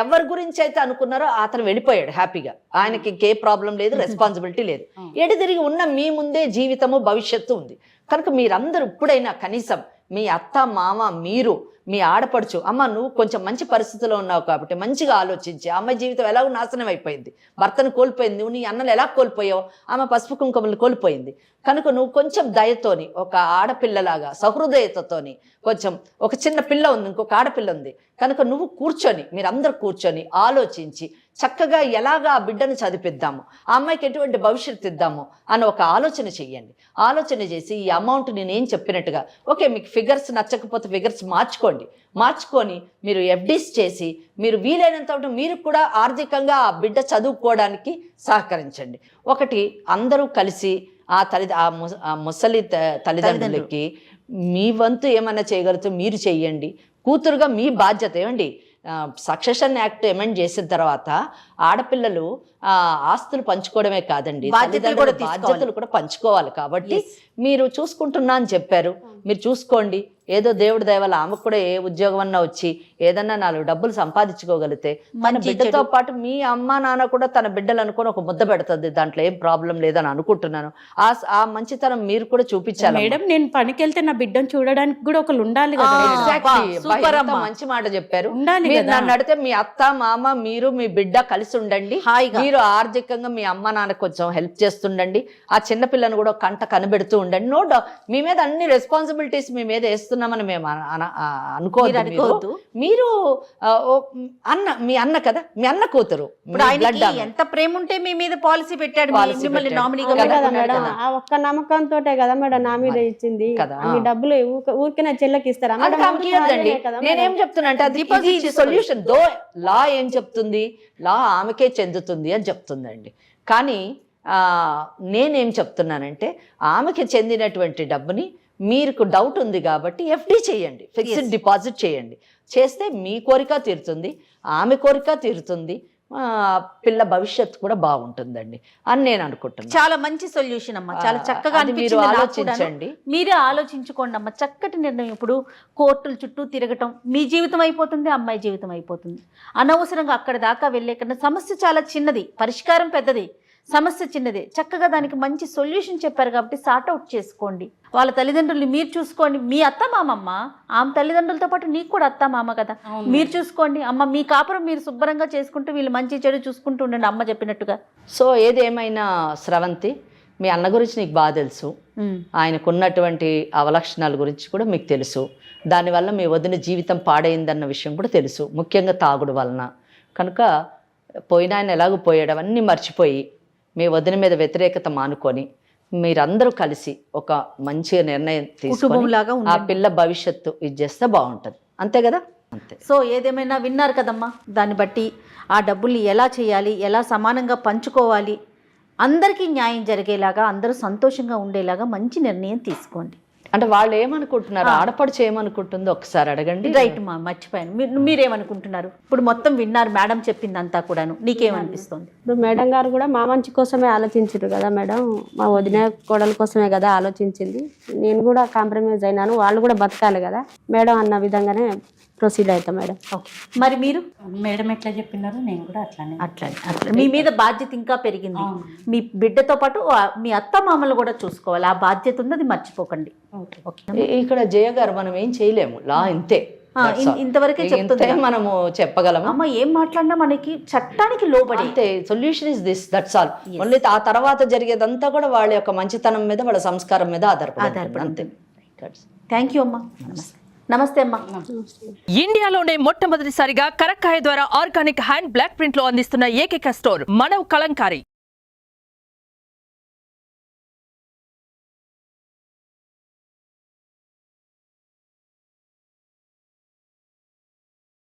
ఎవరి గురించి అయితే అనుకున్నారో అతను వెళ్ళిపోయాడు హ్యాపీగా, ఆయనకి ఇంకే ప్రాబ్లం లేదు, రెస్పాన్సిబిలిటీ లేదు. ఎటు తిరిగి ఉన్న మీ ముందే జీవితము భవిష్యత్తు ఉంది. కనుక మీరందరూ ఇప్పుడైనా కనీసం మీ అత్త మామ మీరు మీ ఆడపడుచు, అమ్మ నువ్వు కొంచెం మంచి పరిస్థితిలో ఉన్నావు కాబట్టి మంచిగా ఆలోచించి, అమ్మాయి జీవితం ఎలాగో నాశనం అయిపోయింది, భర్తను కోల్పోయింది, నువ్వు నీ అన్నలు ఎలా కోల్పోయావు, ఆమె పసుపు కుంకుమలు కోల్పోయింది. కనుక నువ్వు కొంచెం దయతోని, ఒక ఆడపిల్లలాగా సహృదయతతోని, కొంచెం ఒక చిన్న పిల్ల ఉంది, ఇంకొక ఆడపిల్ల ఉంది, కనుక నువ్వు కూర్చొని, మీరందరూ కూర్చొని ఆలోచించి చక్కగా ఎలాగా ఆ బిడ్డను చదివిద్దాము, ఆ అమ్మాయికి ఎటువంటి భవిష్యత్తు ఇద్దాము అని ఒక ఆలోచన చెయ్యండి. ఆలోచన చేసి ఈ అమౌంట్ నేనేం చెప్పినట్టుగా, ఓకే మీకు ఫిగర్స్ నచ్చకపోతే ఫిగర్స్ మార్చుకొని మీరు ఎఫ్డీస్ చేసి, మీరు వీలైనంత మీరు కూడా ఆర్థికంగా ఆ బిడ్డ చదువుకోవడానికి సహకరించండి. ఒకటి అందరూ కలిసి ఆ ముసలి తల్లిదండ్రులకి మీ వంతు ఏమన్నా చేయగలుగుతూ మీరు చెయ్యండి. కూతురుగా మీ బాధ్యత ఏమండి, సక్సెషన్ యాక్ట్ అమెండ్ చేసిన తర్వాత ఆడపిల్లలు ఆస్తులు పంచుకోవడమే కాదండి, బాధ్యతలు కూడా పంచుకోవాలి. కాబట్టి మీరు చూసుకుంటున్నా అని చెప్పారు, మీరు చూసుకోండి. ఏదో దేవుడి దయ వల్ల ఆమెకు కూడా ఏ ఉద్యోగం అన్నా వచ్చి ఏదన్నా 4 డబ్బులు సంపాదించుకోగలిగితే మన బిడ్డతో పాటు మీ అమ్మ నాన్న కూడా తన బిడ్డలు అనుకుని ఒక ముద్ద పెడుతుంది, దాంట్లో ఏం ప్రాబ్లం లేదని అనుకుంటున్నాను. ఆ మంచితనం మీరు కూడా చూపించాలి. మేడం నేను పనికి వెళ్తే నా బిడ్డను చూడడానికి కూడా ఒకరు ఉండాలి కదా. మంచి మాట చెప్పారు. నన్ను అడిగితే మీ అత్త మామ మీరు మీ బిడ్డ కలిసి ఉండండి, మీరు ఆర్థికంగా మీ అమ్మ నాన్న కొంచెం హెల్ప్ చేస్తుండండి, ఆ చిన్న పిల్లను కూడా కంట కనిపెడుతూ ఉండండి. నో డౌట్ మీ మీద అన్ని రెస్పాన్సిబిలిటీస్ మీ మీద వేస్తున్నామని మేము అనుకోవద్దు. మీరు మీ అన్న కదా, మీ అన్న కూతురు, ఎంత ప్రేమ ఉంటే మీ మీద పాలసీ పెట్టాడు, ఒక్క నమ్మకంతో కదా మేడం నా మీద ఇచ్చింది. మీ డబ్బులు ఊరికే చెల్లెకి ఇస్తారా? నేనేం చెప్తున్నా అంటే సొల్యూషన్ లా ఏం చెప్తుంది, లా ఆమెకే చెందుతుంది అని చెప్తుందండి. కానీ నేనేం చెప్తున్నానంటే ఆమెకి చెందినటువంటి డబ్బుని మీకు డౌట్ ఉంది కాబట్టి ఎఫ్డి చేయండి, ఫిక్స్డ్ డిపాజిట్ చేయండి. చేస్తే మీ కోరిక తీరుతుంది, ఆమె కోరిక తీరుతుంది, పిల్ల భవిష్యత్తు కూడా బాగుంటుందండి అని నేను అనుకుంటున్నాను. చాలా మంచి సొల్యూషన్ అమ్మా, చాలా చక్కగా అది మీరు అనిపించింది నాకు ఆలోచించండి. కూడాను. మీరే ఆలోచించుకోండి అమ్మా, చక్కటి నిర్ణయం. ఇప్పుడు కోర్టుల చుట్టూ తిరగటం మీ జీవితం అయిపోతుంది, అమ్మాయి జీవితం అయిపోతుంది. అనవసరంగా అక్కడ దాకా వెళ్ళే కన్నా సమస్య చాలా చిన్నది, పరిష్కారం పెద్దది, సమస్య చిన్నదే. చక్కగా దానికి మంచి సొల్యూషన్ చెప్పారు కాబట్టి సార్ట్అవుట్ చేసుకోండి. వాళ్ళ తల్లిదండ్రుల్ని మీరు చూసుకోండి. మీ అత్త మామమ్మ, ఆమె తల్లిదండ్రులతో పాటు నీకు కూడా అత్త మామ కదా, మీరు చూసుకోండి. అమ్మ మీ కాపురం మీరు శుభ్రంగా చేసుకుంటూ వీళ్ళు మంచి చెడు చూసుకుంటూ ఉండండి అమ్మ చెప్పినట్టుగా. సో ఏదేమైనా స్రవంతి, మీ అన్న గురించి నీకు బాగా తెలుసు, ఆయనకున్నటువంటి అవలక్షణాల గురించి కూడా మీకు తెలుసు. దానివల్ల మీ వదిన జీవితం పాడైందన్న విషయం కూడా తెలుసు, ముఖ్యంగా తాగుడు వలన. కనుక పోయిన ఆయన ఎలాగో పోయాడు అవన్నీ మర్చిపోయి మీ వదిన మీద వ్యతిరేకత మానుకొని మీరందరూ కలిసి ఒక మంచి నిర్ణయం తీసుకొని ఆ పిల్ల భవిష్యత్తు ఇది చేస్తే బాగుంటుంది. అంతే కదా? అంతే. సో ఏదేమైనా విన్నారు కదమ్మా, దాన్ని బట్టి ఆ డబ్బుల్ని ఎలా చేయాలి, ఎలా సమానంగా పంచుకోవాలి, అందరికీ న్యాయం జరిగేలాగా, అందరూ సంతోషంగా ఉండేలాగా మంచి నిర్ణయం తీసుకోండి. అంటే వాళ్ళు ఏమనుకుంటున్నారు, ఆడపడుచు ఏమనుకుంటుందో ఒకసారి అడగండి. రైట్ మా, మర్చిపోయాను. మీరేమనుకుంటున్నారు? ఇప్పుడు మొత్తం విన్నారు మేడం చెప్పిందంతా కూడాను, నీకేమనిపిస్తుంది? ఇప్పుడు మేడం గారు కూడా మా మంచి కోసమే ఆలోచించారు కదా మేడం, మా వదిన కోడల కోసమే కదా ఆలోచించింది. నేను కూడా కాంప్రమైజ్ అయినాను, వాళ్ళు కూడా బతకాలి కదా మేడం అన్న విధంగానే ప్రొసీడ్ అవుతాం మేడం. ఓకే, మరి మీరు? మేడం ఎట్లా చెప్పినారో నేను కూడా అట్లా మీ మీద బాధ్యత ఇంకా పెరిగింది. మీ బిడ్డతో పాటు మీ అత్త మామలు కూడా చూసుకోవాలి, ఆ బాధ్యత ఉంది, అది మర్చిపోకండి. ఇక్కడ జయ గారు మనం ఏం చేయలేము, లా ఇంతే, ఇంతవరకే చెప్తే మనము చెప్పగలము. అమ్మ ఏం మాట్లాడినా మనకి చట్టానికి లోబడి అంతే. Solution is this, that's all. Only ఆ తర్వాత జరిగేదంతా కూడా వాళ్ళ యొక్క మంచితనం మీద, వాళ్ళ సంస్కారం మీద ఆధారపడి అంతే. థ్యాంక్ యూ అమ్మా. నమస్తే అమ్మా. ఇండియాలోనే మొట్టమొదటిసారిగా కరక్కాయ ద్వారా ఆర్గానిక్ హ్యాండ్ బ్లాక్ ప్రింట్ లో అందిస్తున్న ఏకైక స్టోర్ మన కలంకారీ.